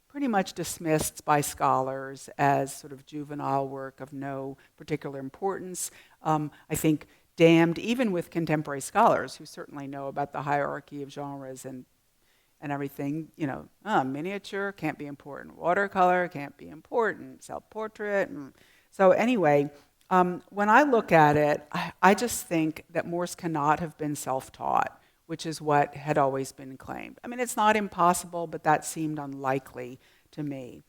[SPEAKER 2] pretty much dismissed by scholars as sort of juvenile work of no particular importance, I think damned even with contemporary scholars who certainly know about the hierarchy of genres and everything, miniature can't be important, watercolor can't be important, self-portrait. So anyway, when I look at it, I just think that Morse cannot have been self-taught, which is what had always been claimed. I mean, it's not impossible, but that seemed unlikely to me.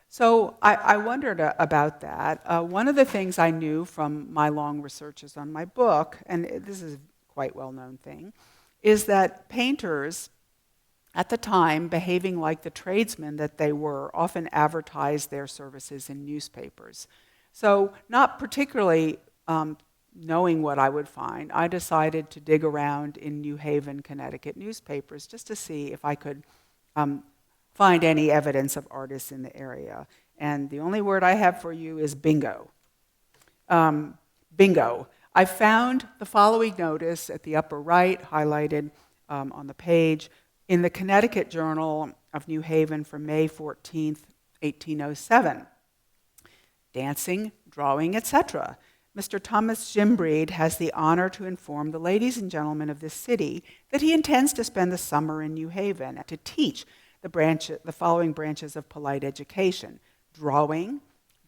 [SPEAKER 2] So I wondered about that. One of the things I knew from my long researches on my book, and this is a quite well-known thing, is that painters at the time, behaving like the tradesmen that they were, often advertised their services in newspapers. So, not particularly knowing what I would find, I decided to dig around in New Haven, Connecticut newspapers just to see if I could find any evidence of artists in the area. And the only word I have for you is bingo. Bingo. I found the following notice at the upper right, highlighted on the page, in the Connecticut Journal of New Haven from May 14th, 1807. Dancing, drawing, etc. Mr. Thomas Gimbreed has the honor to inform the ladies and gentlemen of this city that he intends to spend the summer in New Haven and to teach the following branches of polite education: drawing,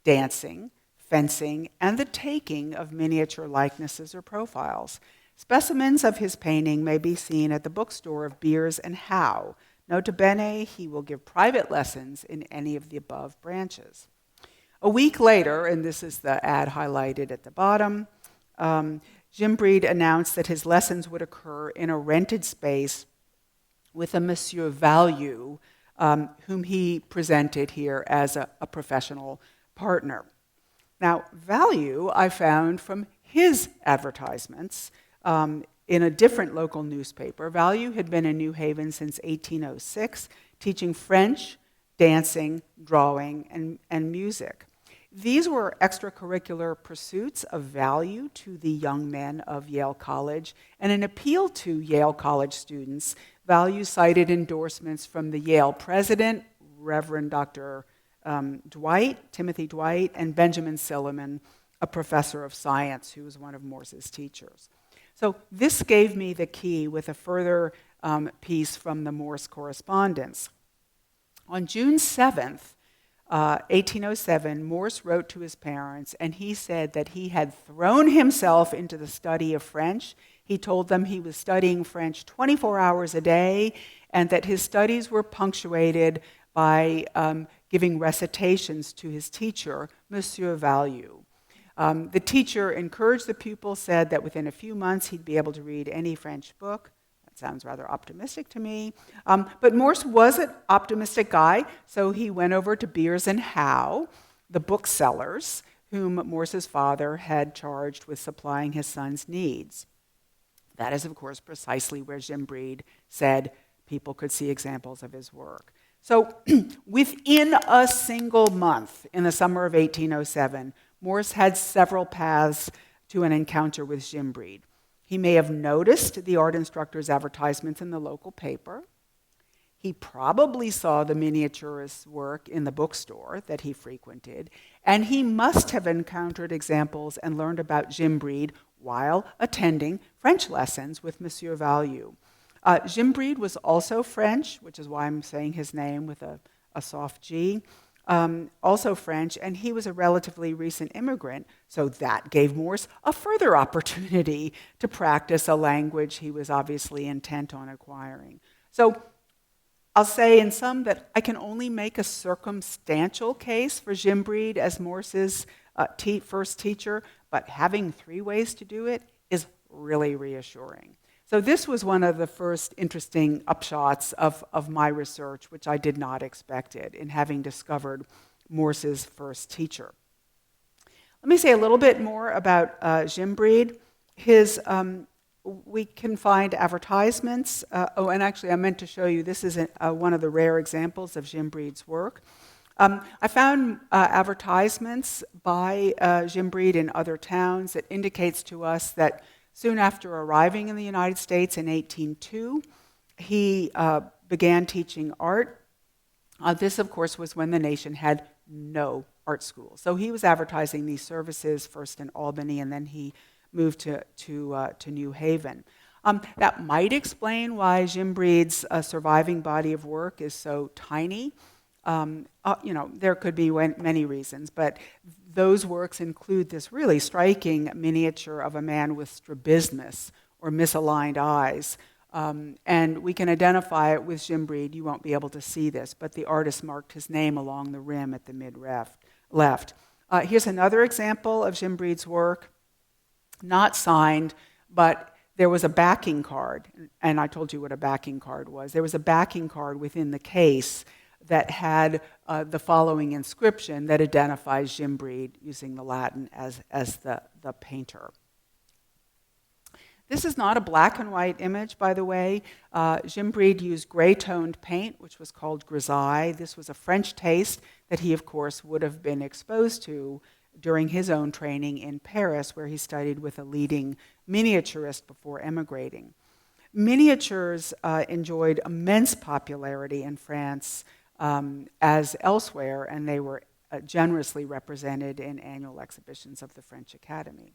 [SPEAKER 2] dancing, fencing, and the taking of miniature likenesses or profiles. Specimens of his painting may be seen at the bookstore of Beers and Howe. Nota bene, he will give private lessons in any of the above branches. A week later, and this is the ad highlighted at the bottom, Gimbreed announced that his lessons would occur in a rented space with a Monsieur Value, whom he presented here as a professional partner. Now, Value I found from his advertisements in a different local newspaper. Value had been in New Haven since 1806, teaching French, dancing, drawing, and music. These were extracurricular pursuits of value to the young men of Yale College, and an appeal to Yale College students. Value cited endorsements from the Yale president, Reverend Dr. Timothy Dwight, and Benjamin Silliman, a professor of science who was one of Morse's teachers. So this gave me the key with a further piece from the Morse correspondence. On June 7th, 1807, Morse wrote to his parents, and he said that he had thrown himself into the study of French. He told them he was studying French 24 hours a day, and that his studies were punctuated by giving recitations to his teacher, Monsieur Value. The teacher encouraged the pupil, said that within a few months he'd be able to read any French book. That sounds rather optimistic to me. But Morse was an optimistic guy, so he went over to Beers and Howe, the booksellers, whom Morse's father had charged with supplying his son's needs. That is, of course, precisely where Gimbreed said people could see examples of his work. So within a single month, in the summer of 1807, Morse had several paths to an encounter with Gimbreed. He may have noticed the art instructor's advertisements in the local paper. He probably saw the miniaturist's work in the bookstore that he frequented, and he must have encountered examples and learned about Gimbreed while attending French lessons with Monsieur Value. Gimbreed was also French, which is why I'm saying his name with a soft G, also French, and he was a relatively recent immigrant, so that gave Morse a further opportunity to practice a language he was obviously intent on acquiring. So I'll say in sum that I can only make a circumstantial case for Gimbreed as Morse's first teacher, but having 3 ways to do it is really reassuring. So this was one of the first interesting upshots of my research, which I did not expect it, in having discovered Morse's first teacher. Let me say a little bit more about Gimbreed. We can find advertisements. And actually I meant to show you, this is one of the rare examples of Gimbreed's work. I found advertisements by Gimbreed in other towns that indicates to us that soon after arriving in the United States in 1802, he began teaching art. This, of course, was when the nation had no art school. So he was advertising these services first in Albany, and then he moved to New Haven. That might explain why Gimbreed's surviving body of work is so tiny. There could be many reasons, but those works include this really striking miniature of a man with strabismus or misaligned eyes. And we can identify it with Gimbreed. You won't be able to see this, but the artist marked his name along the rim at the mid-left. Here's another example of Gimbreed's work, not signed, but there was a backing card, and I told you what a backing card was. There was a backing card within the case that had the following inscription that identifies Gimbride, using the Latin, as the painter. This is not a black and white image, by the way. Gimbride used gray-toned paint, which was called grisaille. This was a French taste that he, of course, would have been exposed to during his own training in Paris, where he studied with a leading miniaturist before emigrating. Miniatures enjoyed immense popularity in France as elsewhere, and they were generously represented in annual exhibitions of the French Academy.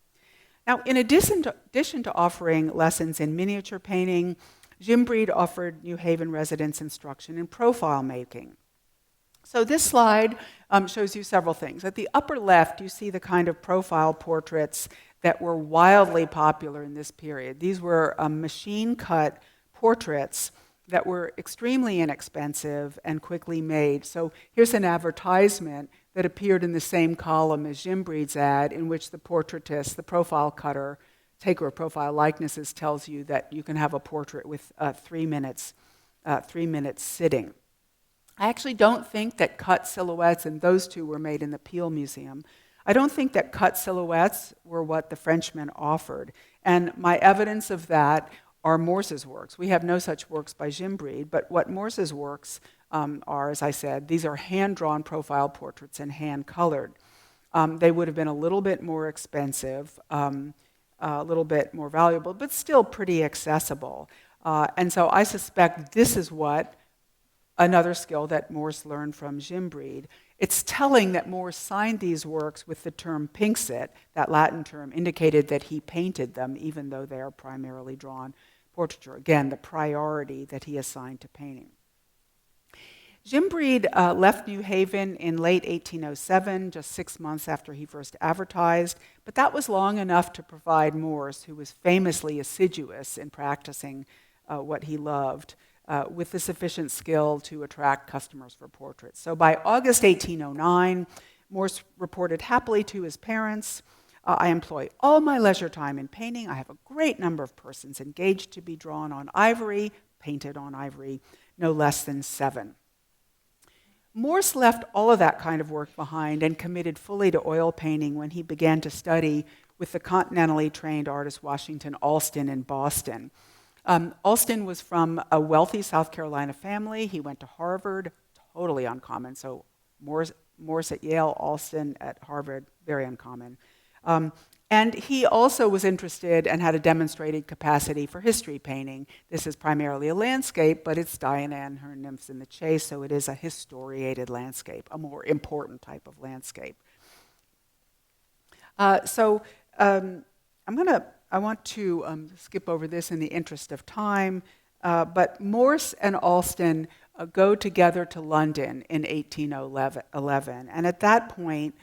[SPEAKER 2] Now, in addition to offering lessons in miniature painting, Gimbride offered New Haven residents instruction in profile making. So this slide shows you several things. At the upper left, you see the kind of profile portraits that were wildly popular in this period. These were machine-cut portraits that were extremely inexpensive and quickly made. So here's an advertisement that appeared in the same column as Gimbride's ad, in which the portraitist, the profile cutter, taker of profile likenesses, tells you that you can have a portrait with 3 minutes sitting. I actually don't think that cut silhouettes, and those two were made in the Peel Museum, I don't think that cut silhouettes were what the Frenchmen offered. And my evidence of that are Morses' works. We have no such works by Gimbride, but what Morses' works are, as I said, these are hand-drawn profile portraits and hand-colored. They would have been a little bit more expensive, a little bit more valuable, but still pretty accessible. And so I suspect this is what another skill that Morse learned from Gimbride. It's telling that Morse signed these works with the term pinxit, that Latin term, indicated that he painted them, even though they are primarily drawn portraiture. Again, the priority that he assigned to painting. Gimbride left New Haven in late 1807, just 6 months after he first advertised, but that was long enough to provide Morse, who was famously assiduous in practicing what he loved, with the sufficient skill to attract customers for portraits. So by August 1809, Morse reported happily to his parents, I employ all my leisure time in painting. I have a great number of persons engaged to be drawn on ivory, painted on ivory, no less than 7. Morse left all of that kind of work behind and committed fully to oil painting when he began to study with the continentally trained artist Washington Alston in Boston. Alston was from a wealthy South Carolina family. He went to Harvard, totally uncommon. So Morse at Yale, Alston at Harvard, very uncommon. And he also was interested and had a demonstrated capacity for history painting. This is primarily a landscape, but it's Diana and her nymphs in the chase, so it is a historiated landscape, a more important type of landscape. I want to skip over this in the interest of time, but Morse and Alston go together to London in 1811, and at that point,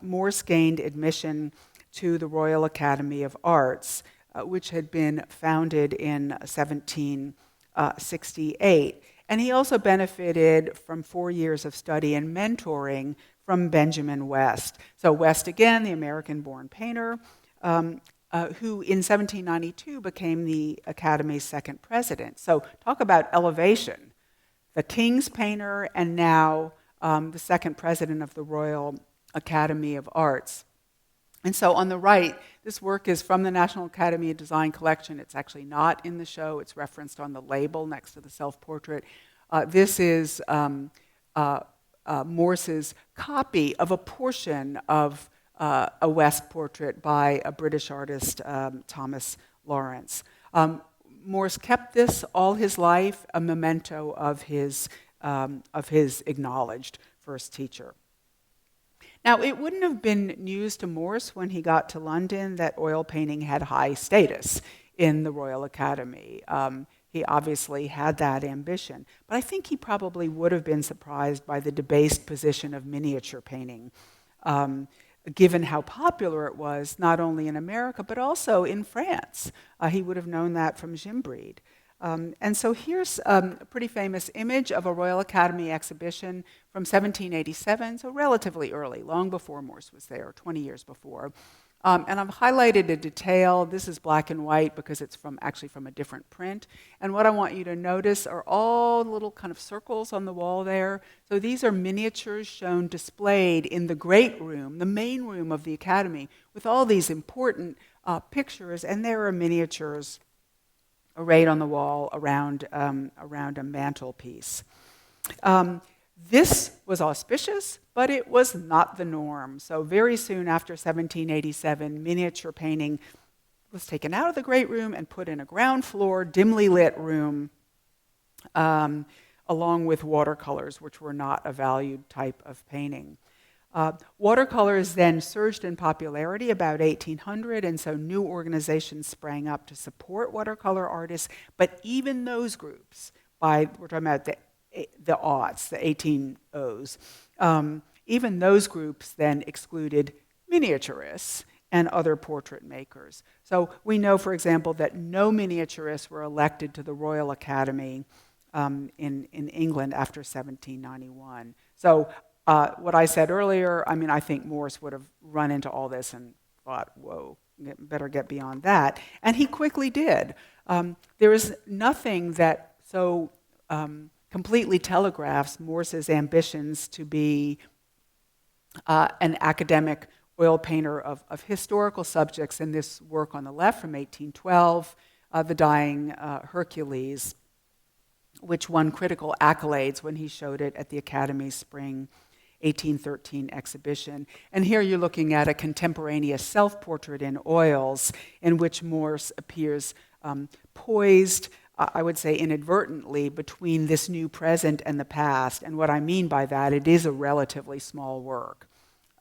[SPEAKER 2] Morse gained admission to the Royal Academy of Arts, which had been founded in 1768. And he also benefited from 4 years of study and mentoring from Benjamin West. So West, again, the American-born painter, who in 1792 became the Academy's second president. So talk about elevation. The king's painter and now the second president of the Royal Academy of Arts. And so on the right, this work is from the National Academy of Design collection. It's actually not in the show. It's referenced on the label next to the self-portrait. This is Morse's copy of a portion of a West portrait by a British artist, Thomas Lawrence. Morse kept this all his life, a memento of his acknowledged first teacher. Now, it wouldn't have been news to Morse when he got to London that oil painting had high status in the Royal Academy. He obviously had that ambition. But I think he probably would have been surprised by the debased position of miniature painting, given how popular it was, not only in America, but also in France. He would have known that from Gimbride. And so here's a pretty famous image of a Royal Academy exhibition from 1787, so relatively early, long before Morse was there, 20 years before. And I've highlighted a detail. This is black and white because it's actually from a different print. And what I want you to notice are all little kind of circles on the wall there. So these are miniatures shown displayed in the great room, the main room of the Academy, with all these important pictures. And there are miniatures arrayed on the wall around a mantelpiece. This was auspicious, but it was not the norm. So very soon after 1787, miniature painting was taken out of the great room and put in a ground floor, dimly lit room, along with watercolors, which were not a valued type of painting. Watercolors then surged in popularity about 1800, and so new organizations sprang up to support watercolor artists, but even those groups, we're talking about the aughts, the 1800s, even those groups then excluded miniaturists and other portrait makers. So we know, for example, that no miniaturists were elected to the Royal Academy in England after 1791. So what I said earlier, I think Morse would have run into all this and thought, whoa, better get beyond that. And he quickly did. There is nothing that so completely telegraphs Morse's ambitions to be an academic oil painter of historical subjects in this work on the left from 1812, The Dying Hercules, which won critical accolades when he showed it at the Academy's Spring 1813 exhibition. And here you're looking at a contemporaneous self-portrait in oils in which Morse appears poised, I would say inadvertently, between this new present and the past. And what I mean by that, it is a relatively small work.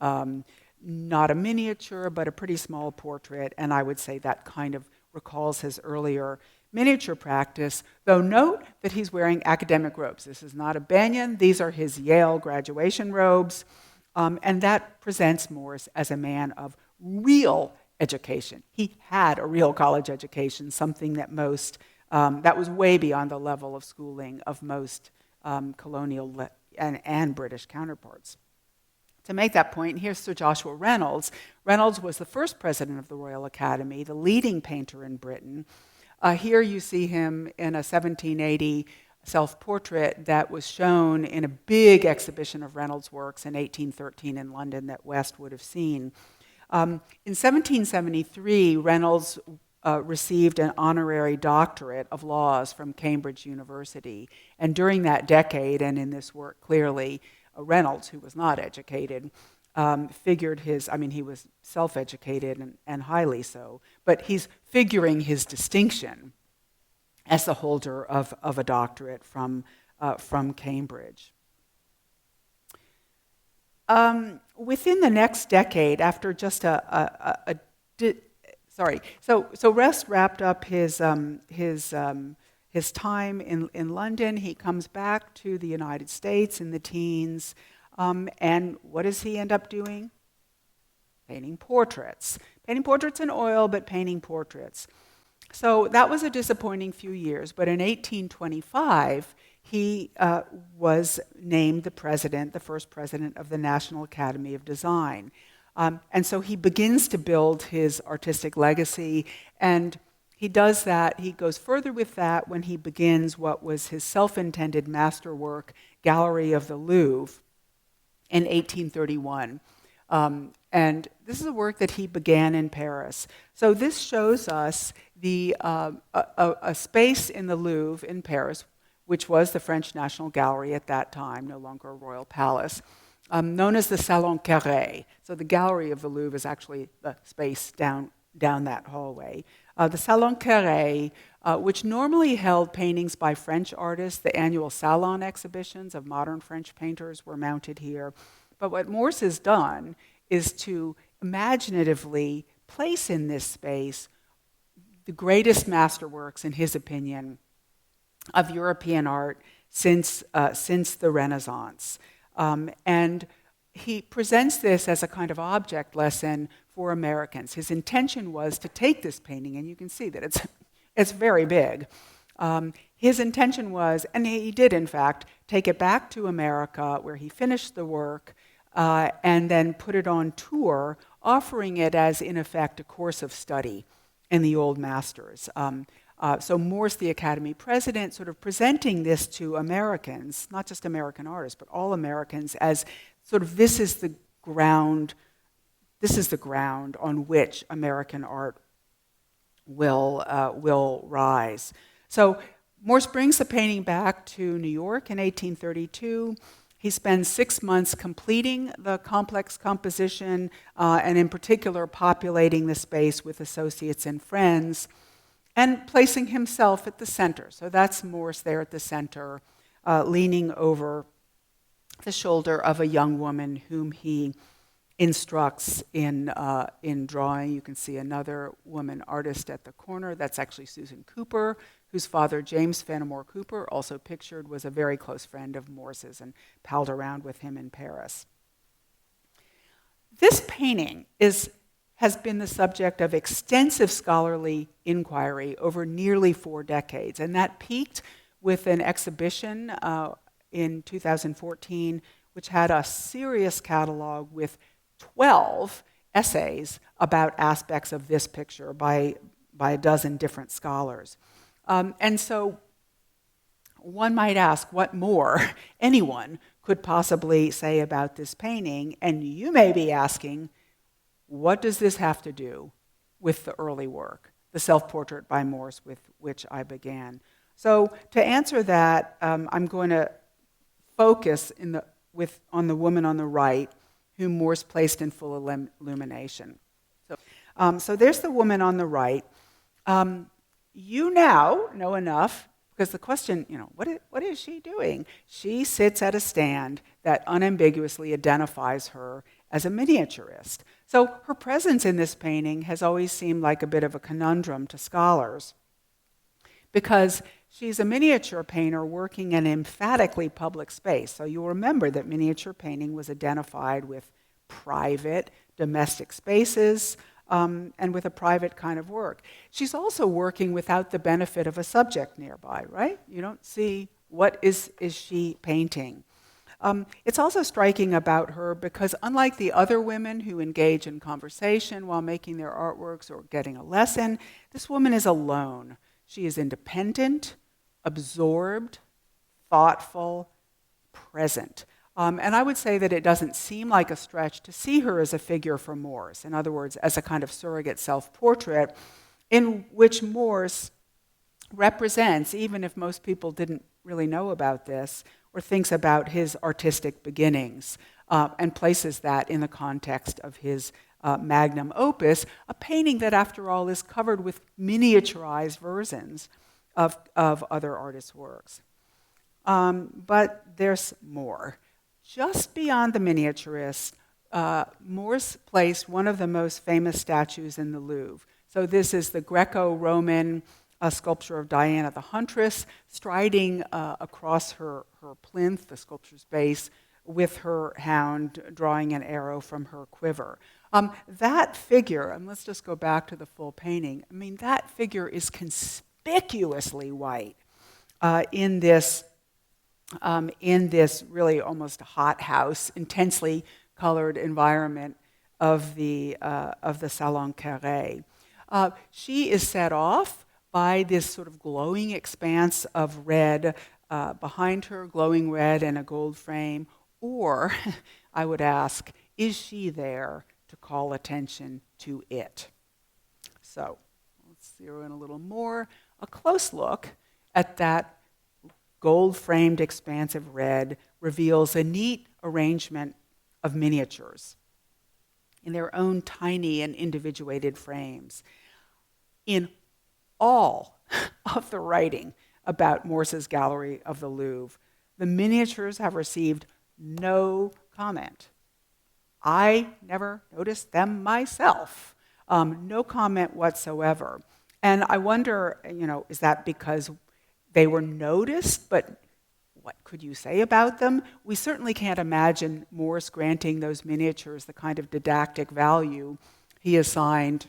[SPEAKER 2] Not a miniature, but a pretty small portrait, and I would say that kind of recalls his earlier miniature practice, though note that he's wearing academic robes. This is not a banyan, these are his Yale graduation robes, and that presents Morse as a man of real education. He had a real college education, something that that was way beyond the level of schooling of most colonial and British counterparts. To make that point, here's Sir Joshua Reynolds. Reynolds was the first president of the Royal Academy, the leading painter in Britain. Here you see him in a 1780 self-portrait that was shown in a big exhibition of Reynolds' works in 1813 in London that West would have seen. In 1773, Reynolds received an honorary doctorate of laws from Cambridge University. And during that decade, and in this work clearly, Reynolds, who was not educated, figured he was self-educated and highly so, but he's figuring his distinction as the holder of a doctorate from Cambridge. Within the next decade, after just so Rest wrapped up his time in London. He comes back to the United States in the teens, and what does he end up doing? Painting portraits. Painting portraits in oil, but painting portraits. So that was a disappointing few years, but in 1825, he was named the first president of the National Academy of Design. And so he begins to build his artistic legacy, and he does that. He goes further with that when he begins what was his self-intended masterwork, Gallery of the Louvre, in 1831. And this is a work that he began in Paris. So this shows us a space in the Louvre in Paris, which was the French National Gallery at that time, no longer a royal palace, known as the Salon Carré. So the Gallery of the Louvre is actually the space down that hallway. The Salon Carré, which normally held paintings by French artists, the annual Salon exhibitions of modern French painters were mounted here. But what Morse has done is to imaginatively place in this space the greatest masterworks, in his opinion, of European art since the Renaissance. And he presents this as a kind of object lesson for Americans. His intention was to take this painting, and you can see that it's very big. His intention was, and he did in fact, take it back to America where he finished the work and then put it on tour offering it as, in effect, a course of study in the old masters. So Morse, the Academy president, sort of presenting this to Americans, not just American artists, but all Americans, as sort of this is the ground on which American art will rise. So Morse brings the painting back to New York in 1832. He spends 6 months completing the complex composition, and in particular populating the space with associates and friends, and placing himself at the center. So that's Morse there at the center, leaning over the shoulder of a young woman whom he instructs in drawing. You can see another woman artist at the corner. That's actually Susan Cooper, whose father, James Fenimore Cooper, also pictured, was a very close friend of Morse's and palled around with him in Paris. This painting has been the subject of extensive scholarly inquiry over nearly 4 decades, and that peaked with an exhibition in 2014, which had a serious catalog with 12 essays about aspects of this picture by a dozen different scholars. And so one might ask what more anyone could possibly say about this painting, and you may be asking, what does this have to do with the early work, the self-portrait by Morse with which I began? So to answer that, I'm going to focus on the woman on the right, whom Morse placed in full illumination. So there's the woman on the right. You now know enough, because the question, what is she doing? She sits at a stand that unambiguously identifies her as a miniaturist. So her presence in this painting has always seemed like a bit of a conundrum to scholars, because she's a miniature painter working in emphatically public space. So you'll remember that miniature painting was identified with private, domestic spaces, and with a private kind of work. She's also working without the benefit of a subject nearby, right? You don't see what is she painting. It's also striking about her because unlike the other women who engage in conversation while making their artworks or getting a lesson, this woman is alone. She is independent, absorbed, thoughtful, present. And I would say that it doesn't seem like a stretch to see her as a figure for Morse. In other words, as a kind of surrogate self-portrait in which Morse represents, even if most people didn't really know about this, or thinks about his artistic beginnings, and places that in the context of his magnum opus, a painting that, after all, is covered with miniaturized versions of other artists' works. But there's more. Just beyond the miniaturist, Morse placed one of the most famous statues in the Louvre. So this is the Greco-Roman sculpture of Diana the Huntress, striding across her plinth, the sculpture's base, with her hound drawing an arrow from her quiver. That figure, and let's just go back to the full painting, that figure is conspicuously white in this really almost hothouse, intensely colored environment of the Salon Carré. She is set off by this sort of glowing expanse of red behind her, glowing red and a gold frame, or, I would ask, is she there to call attention to it? So, let's zero in a little more. A close look at that gold-framed expanse of red reveals a neat arrangement of miniatures in their own tiny and individuated frames. In all of the writing about Morse's Gallery of the Louvre, the miniatures have received no comment. I never noticed them myself. No comment whatsoever. And I wonder, is that because they were noticed, but what could you say about them? We certainly can't imagine Morse granting those miniatures the kind of didactic value he assigned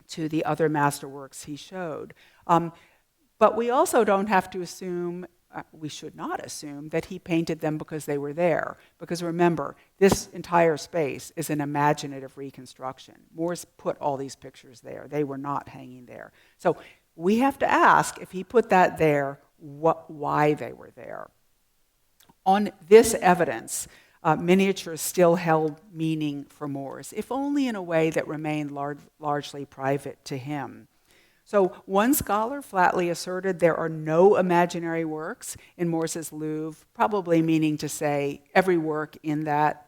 [SPEAKER 2] to the other masterworks he showed. But we also don't have to assume we should not assume that he painted them because they were there. Because remember, this entire space is an imaginative reconstruction. Morse put all these pictures there. They were not hanging there. So we have to ask, if he put that there, why they were there. On this evidence, miniatures still held meaning for Morse, if only in a way that remained largely private to him. So one scholar flatly asserted there are no imaginary works in Morse's Louvre, probably meaning to say every work in that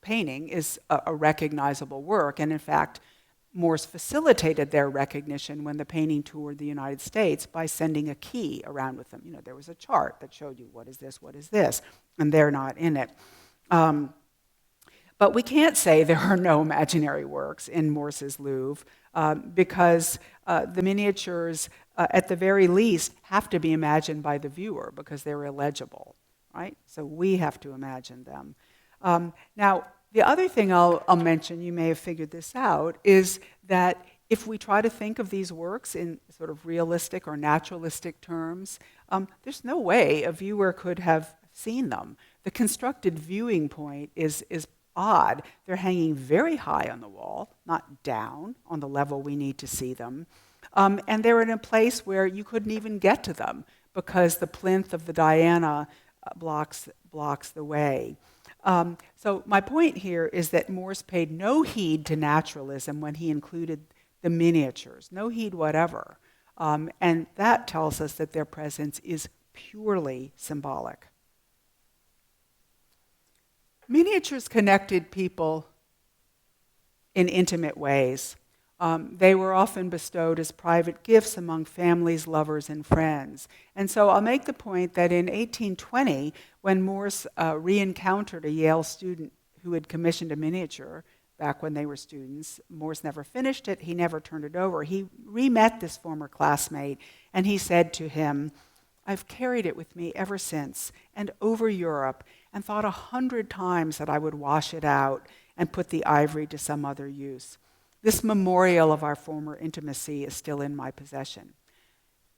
[SPEAKER 2] painting is a recognizable work. And in fact, Morse facilitated their recognition when the painting toured the United States by sending a key around with them. There was a chart that showed you what is this, and they're not in it. But we can't say there are no imaginary works in Morse's Louvre because the miniatures, at the very least, have to be imagined by the viewer because they're illegible, right? So we have to imagine them. Now, the other thing I'll mention, you may have figured this out, is that if we try to think of these works in sort of realistic or naturalistic terms, there's no way a viewer could have seen them. The constructed viewing point is odd. They're hanging very high on the wall, not down on the level we need to see them. And they're in a place where you couldn't even get to them because the plinth of the Diana blocks the way. So my point here is that Morse paid no heed to naturalism when he included the miniatures, no heed whatever. And that tells us that their presence is purely symbolic. Miniatures connected people in intimate ways. They were often bestowed as private gifts among families, lovers, and friends. And so I'll make the point that in 1820, when Morse re-encountered a Yale student who had commissioned a miniature back when they were students, Morse never finished it, he never turned it over. He re-met this former classmate, and he said to him, "I've carried it with me ever since, and over Europe, and thought 100 times that I would wash it out and put the ivory to some other use. This memorial of our former intimacy is still in my possession."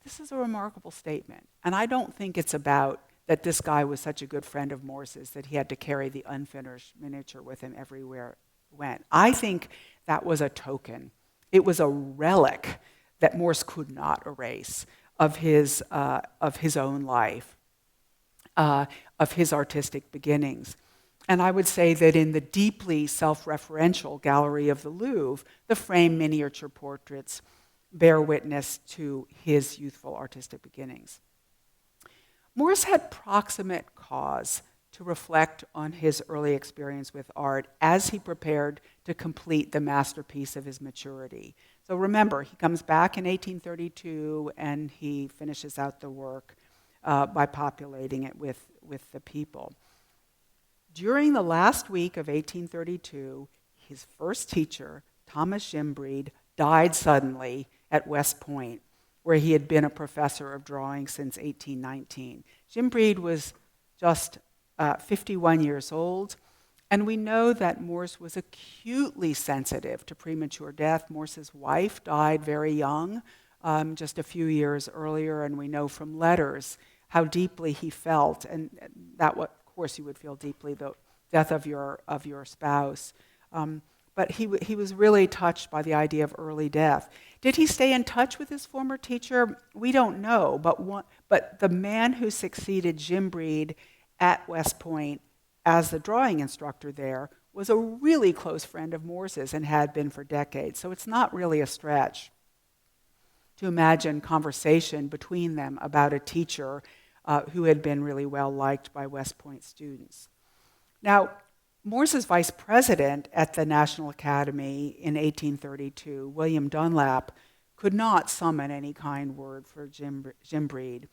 [SPEAKER 2] This is a remarkable statement, and I don't think it's about that this guy was such a good friend of Morse's that he had to carry the unfinished miniature with him everywhere he went. I think that was a token. It was a relic that Morse could not erase of his own life, of his artistic beginnings. And I would say that in the deeply self-referential gallery of the Louvre, the framed miniature portraits bear witness to his youthful artistic beginnings. Morse had proximate cause to reflect on his early experience with art as he prepared to complete the masterpiece of his maturity. So remember, he comes back in 1832 and he finishes out the work by populating it with the people. During the last week of 1832, his first teacher, Thomas Gimbreed, died suddenly at West Point, where he had been a professor of drawing since 1819. Gimbreed was just 51 years old, and we know that Morse was acutely sensitive to premature death. Morse's wife died very young, just a few years earlier, and we know from letters how deeply he felt, and that, of course, you would feel deeply the death of your spouse. But he was really touched by the idea of early death. Did he stay in touch with his former teacher? We don't know, but the man who succeeded Gimbreed at West Point as the drawing instructor there was a really close friend of Morse's and had been for decades. So it's not really a stretch to imagine conversation between them about a teacher who had been really well liked by West Point students. Now, Morse's vice president at the National Academy in 1832, William Dunlap, could not summon any kind word for Gimbreed,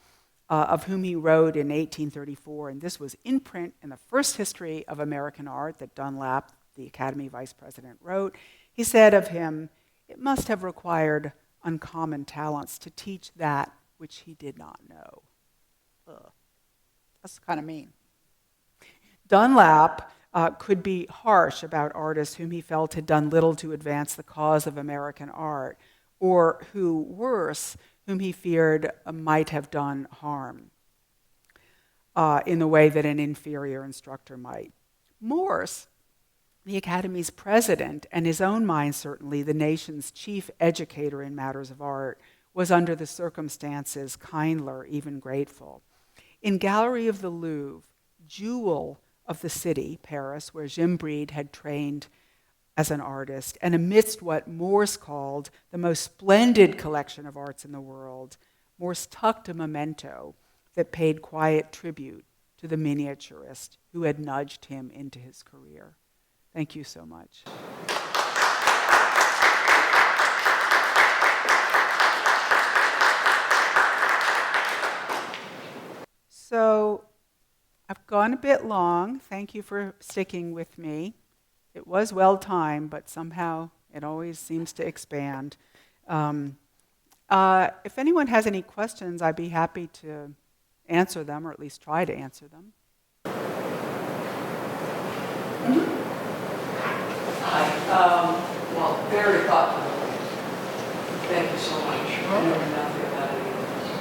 [SPEAKER 2] of whom he wrote in 1834, and this was in print in the first history of American art that Dunlap, the Academy vice president, wrote. He said of him, "It must have required uncommon talents to teach that which he did not know." Ugh. That's kind of mean. Dunlap could be harsh about artists whom he felt had done little to advance the cause of American art, or who, worse, whom he feared might have done harm in the way that an inferior instructor might. Morse, the Academy's president, and his own mind certainly the nation's chief educator in matters of art, was under the circumstances kindler, even grateful. In Gallery of the Louvre, jewel of the city, Paris, where Gimbride had trained as an artist, and amidst what Morse called the most splendid collection of arts in the world, Morse tucked a memento that paid quiet tribute to the miniaturist who had nudged him into his career. Thank you so much. So I've gone a bit long. Thank you for sticking with me. It was well timed, but somehow it always seems to expand. If anyone has any questions, I'd be happy to answer them, or at least try to answer them.
[SPEAKER 3] Hi. Well, very thoughtful. Thank you so much. I know nothing about it.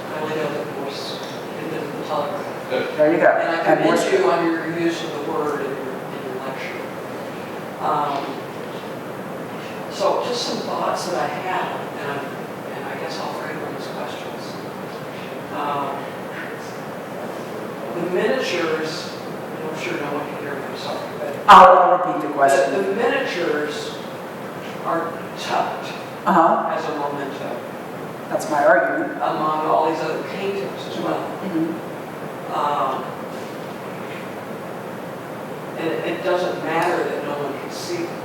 [SPEAKER 3] I only know that Morse invented the polygraph.
[SPEAKER 2] There you go.
[SPEAKER 3] And I commend you on your use of the word in your lecture. So just some thoughts that I have, and I guess I'll frame them as questions. The miniatures, I'm sure no one can hear me, I'm sorry, but
[SPEAKER 2] I'll repeat the question.
[SPEAKER 3] the miniatures are tucked as a memento
[SPEAKER 2] That's my argument.
[SPEAKER 3] among all these other paintings as well. And it doesn't matter that no one can see them.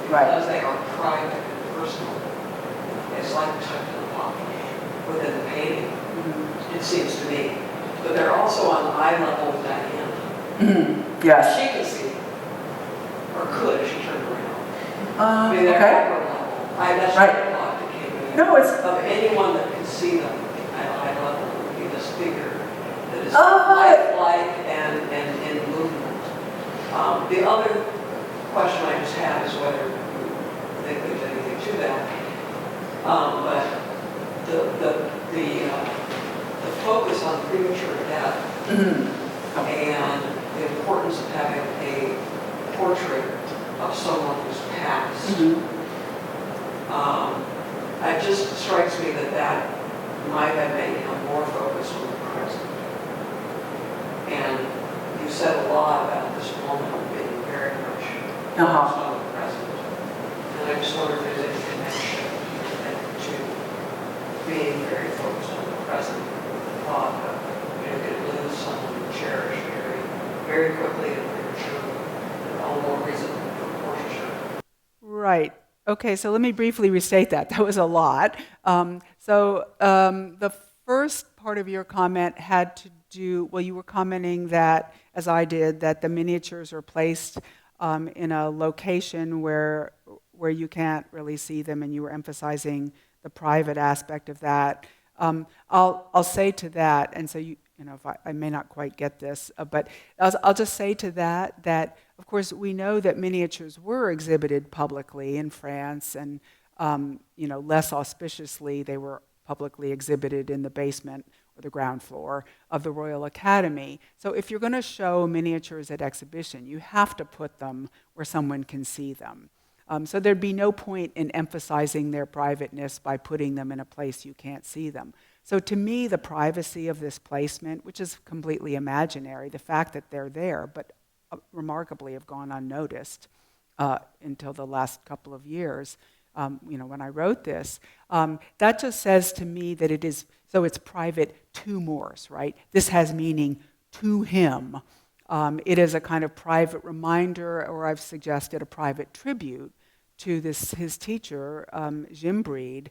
[SPEAKER 3] Because they are private and personal. It's like tucked in a pocket within the painting, it seems to me. But they're also on eye level with Diane.
[SPEAKER 2] Yes.
[SPEAKER 3] She can see them. Or could if she turned around. I mean, they're upper level. That's
[SPEAKER 2] Right.
[SPEAKER 3] the thought that came to me.
[SPEAKER 2] No, it's
[SPEAKER 3] Of anyone that can see them at eye level would be this figure that is lifelike and in movement. The other question I just have is whether you think there's anything to that. But the focus on premature death and the importance of having a portrait of someone who's passed. It just strikes me that might have made him more focused on the present. And you said a lot about this moment being very much focused on the present. And I just wonder if there's any connection to being very focused on the present. The thought of you could lose someone you cherish very, very quickly and prematurely, and all more reason for portraiture.
[SPEAKER 2] right. Okay, so let me briefly restate that. That was a lot. The first part of your comment had to do, well, you were commenting that, as I did, that the miniatures are placed in a location where you can't really see them, and you were emphasizing the private aspect of that. I'll say to that, and so if I may not quite get this, but I'll just say to that of course we know that miniatures were exhibited publicly in France, and less auspiciously they were publicly exhibited in the basement or the ground floor of the Royal Academy. So if you're going to show miniatures at exhibition, you have to put them where someone can see them. So there'd be no point in emphasizing their privateness by putting them in a place you can't see them. So to me, the privacy of this placement, which is completely imaginary, the fact that they're there, but remarkably have gone unnoticed until the last couple of years, when I wrote this, that just says to me that it is, so it's private to Morse, right? This has meaning to him. It is a kind of private reminder, or I've suggested a private tribute to his teacher, Gimbride,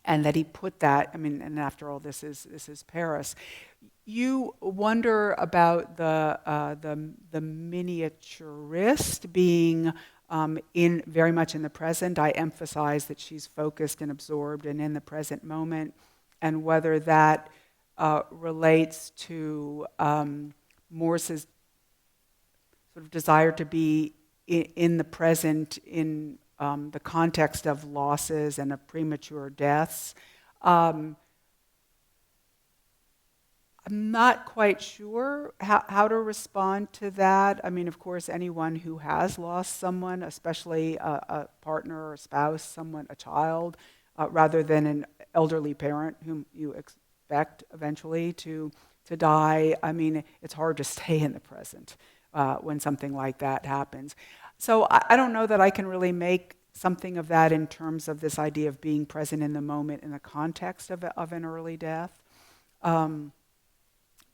[SPEAKER 2] and that he put that, and after all, this is Paris. You wonder about the miniaturist being very much in the present. I emphasize that she's focused and absorbed and in the present moment, and whether that relates to Morse's sort of desire to be in the present in the context of losses and of premature deaths. I'm not quite sure how to respond to that. I mean, of course, anyone who has lost someone, especially a partner or a spouse, someone, a child, rather than an elderly parent whom you expect eventually to die, I mean, it's hard to stay in the present when something like that happens. So I don't know that I can really make something of that in terms of this idea of being present in the moment in the context of an early death.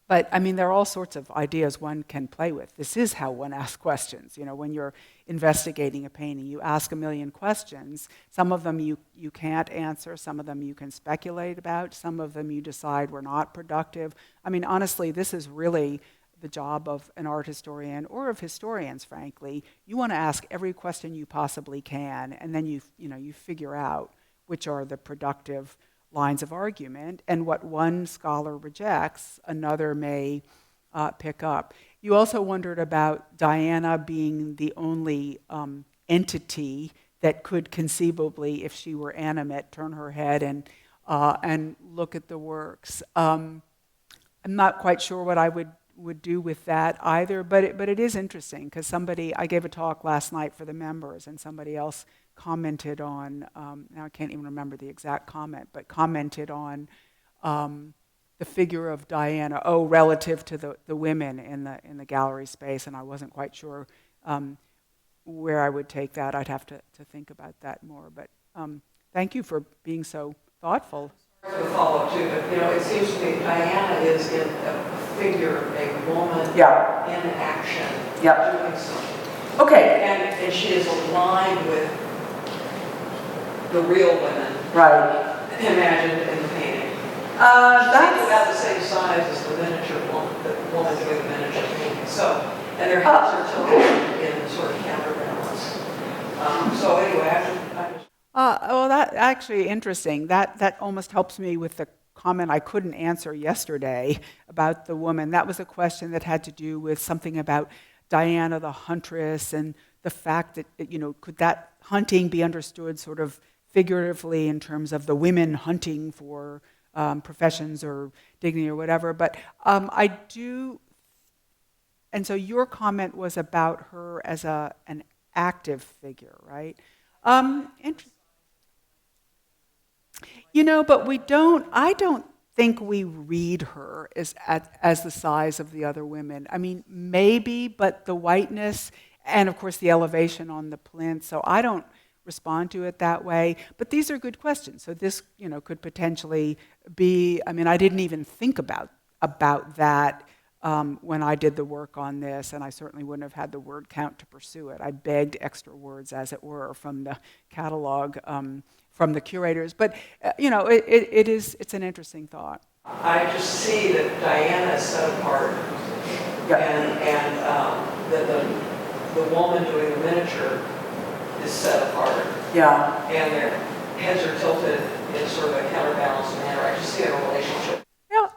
[SPEAKER 2] But I mean, there are all sorts of ideas one can play with. This is how one asks questions. You know, when you're investigating a painting, you ask a million questions. Some of them you can't answer. Some of them you can speculate about. Some of them you decide were not productive. I mean, honestly, this is really the job of an art historian or of historians, frankly. You want to ask every question you possibly can, and then you figure out which are the productive lines of argument, and what one scholar rejects, another may pick up. You also wondered about Diana being the only entity that could conceivably, if she were animate, turn her head and look at the works. I'm not quite sure what I would do with that either, but it is interesting because I gave a talk last night for the members, and somebody else commented on, now I can't even remember the exact comment, but commented on the figure of Diana, relative to the women in the gallery space, and I wasn't quite sure where I would take that. I'd have to think about that more, but thank you for being so thoughtful.
[SPEAKER 3] For the follow-up too, but it seems to me Diana is in a figure, a woman in action, doing something.
[SPEAKER 2] Okay.
[SPEAKER 3] And she is aligned with the real women, imagined in the painting. That's about the same size as the miniature woman, the woman doing the miniature painting. So, and their heads are tilted in sort of counterbalance. So anyway, I just.
[SPEAKER 2] Well, that actually interesting. That almost helps me with the comment I couldn't answer yesterday about the woman. That was a question that had to do with something about Diana the huntress and the fact that, could that hunting be understood sort of figuratively in terms of the women hunting for professions or dignity or whatever. But I do, and so your comment was about her as an active figure, right? But I don't think we read her as the size of the other women. I mean, maybe, but the whiteness and, of course, the elevation on the plinth, so I don't respond to it that way. But these are good questions. So this, could potentially be, I mean, I didn't even think about that when I did the work on this, and I certainly wouldn't have had the word count to pursue it. I begged extra words, as it were, from the catalog, from the curators. But, it's an interesting thought.
[SPEAKER 3] I just see that Diana is set apart, and that the woman doing the miniature is set apart.
[SPEAKER 2] Yeah.
[SPEAKER 3] And their heads are tilted in sort of a counterbalanced manner. I just see a relationship.
[SPEAKER 2] Yeah.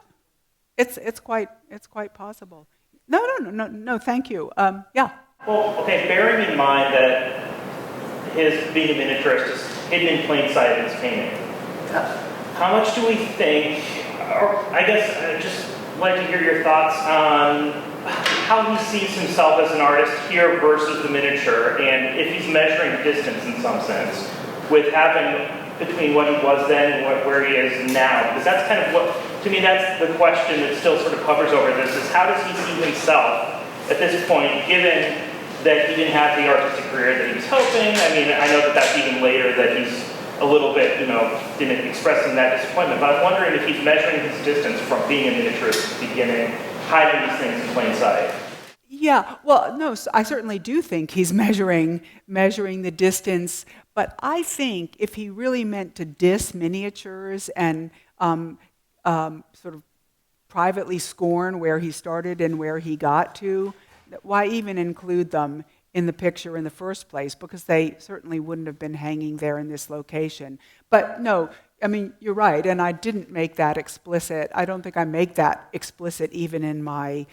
[SPEAKER 2] It's quite possible. No, thank you. Yeah.
[SPEAKER 4] Well, okay, bearing in mind that his being a miniaturist is hidden in plain sight in his painting, how much do we think, or I guess I'd just like to hear your thoughts on how he sees himself as an artist here versus the miniature, and if he's measuring distance in some sense with having between what he was then and where he is now. Because that's kind of what, to me, that's the question that still sort of hovers over this, is how does he see himself at this point, given that he didn't have the artistic career that he was hoping? I mean, I know that that's even later that he's a little bit, didn't expressing that disappointment, but I'm wondering if he's measuring his distance from being a miniaturist at the beginning, hiding these things in plain sight.
[SPEAKER 2] Yeah, well, no, I certainly do think he's measuring the distance, but I think if he really meant to diss miniatures and sort of privately scorn where he started and where he got to, why even include them in the picture in the first place? Because they certainly wouldn't have been hanging there in this location. But no, I mean, you're right, and I didn't make that explicit. I don't think I make that explicit even in my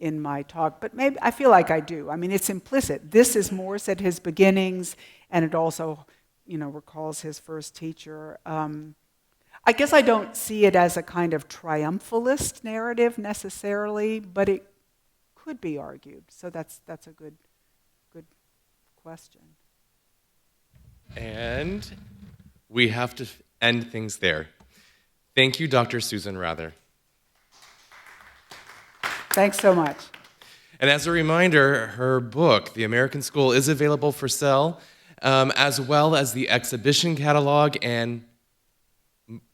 [SPEAKER 2] in my talk, but maybe I feel like I do. I mean, it's implicit. This is Morse at his beginnings, and it also, recalls his first teacher. I guess I don't see it as a kind of triumphalist narrative necessarily, but it could be argued. So that's a good question.
[SPEAKER 1] And we have to end things there. Thank you, Dr. Susan Rather.
[SPEAKER 2] Thanks so much.
[SPEAKER 1] And as a reminder, her book, The American School, is available for sale, as well as the exhibition catalog. And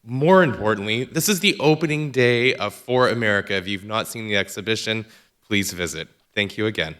[SPEAKER 1] more importantly, this is the opening day of For America. If you've not seen the exhibition, please visit. Thank you again.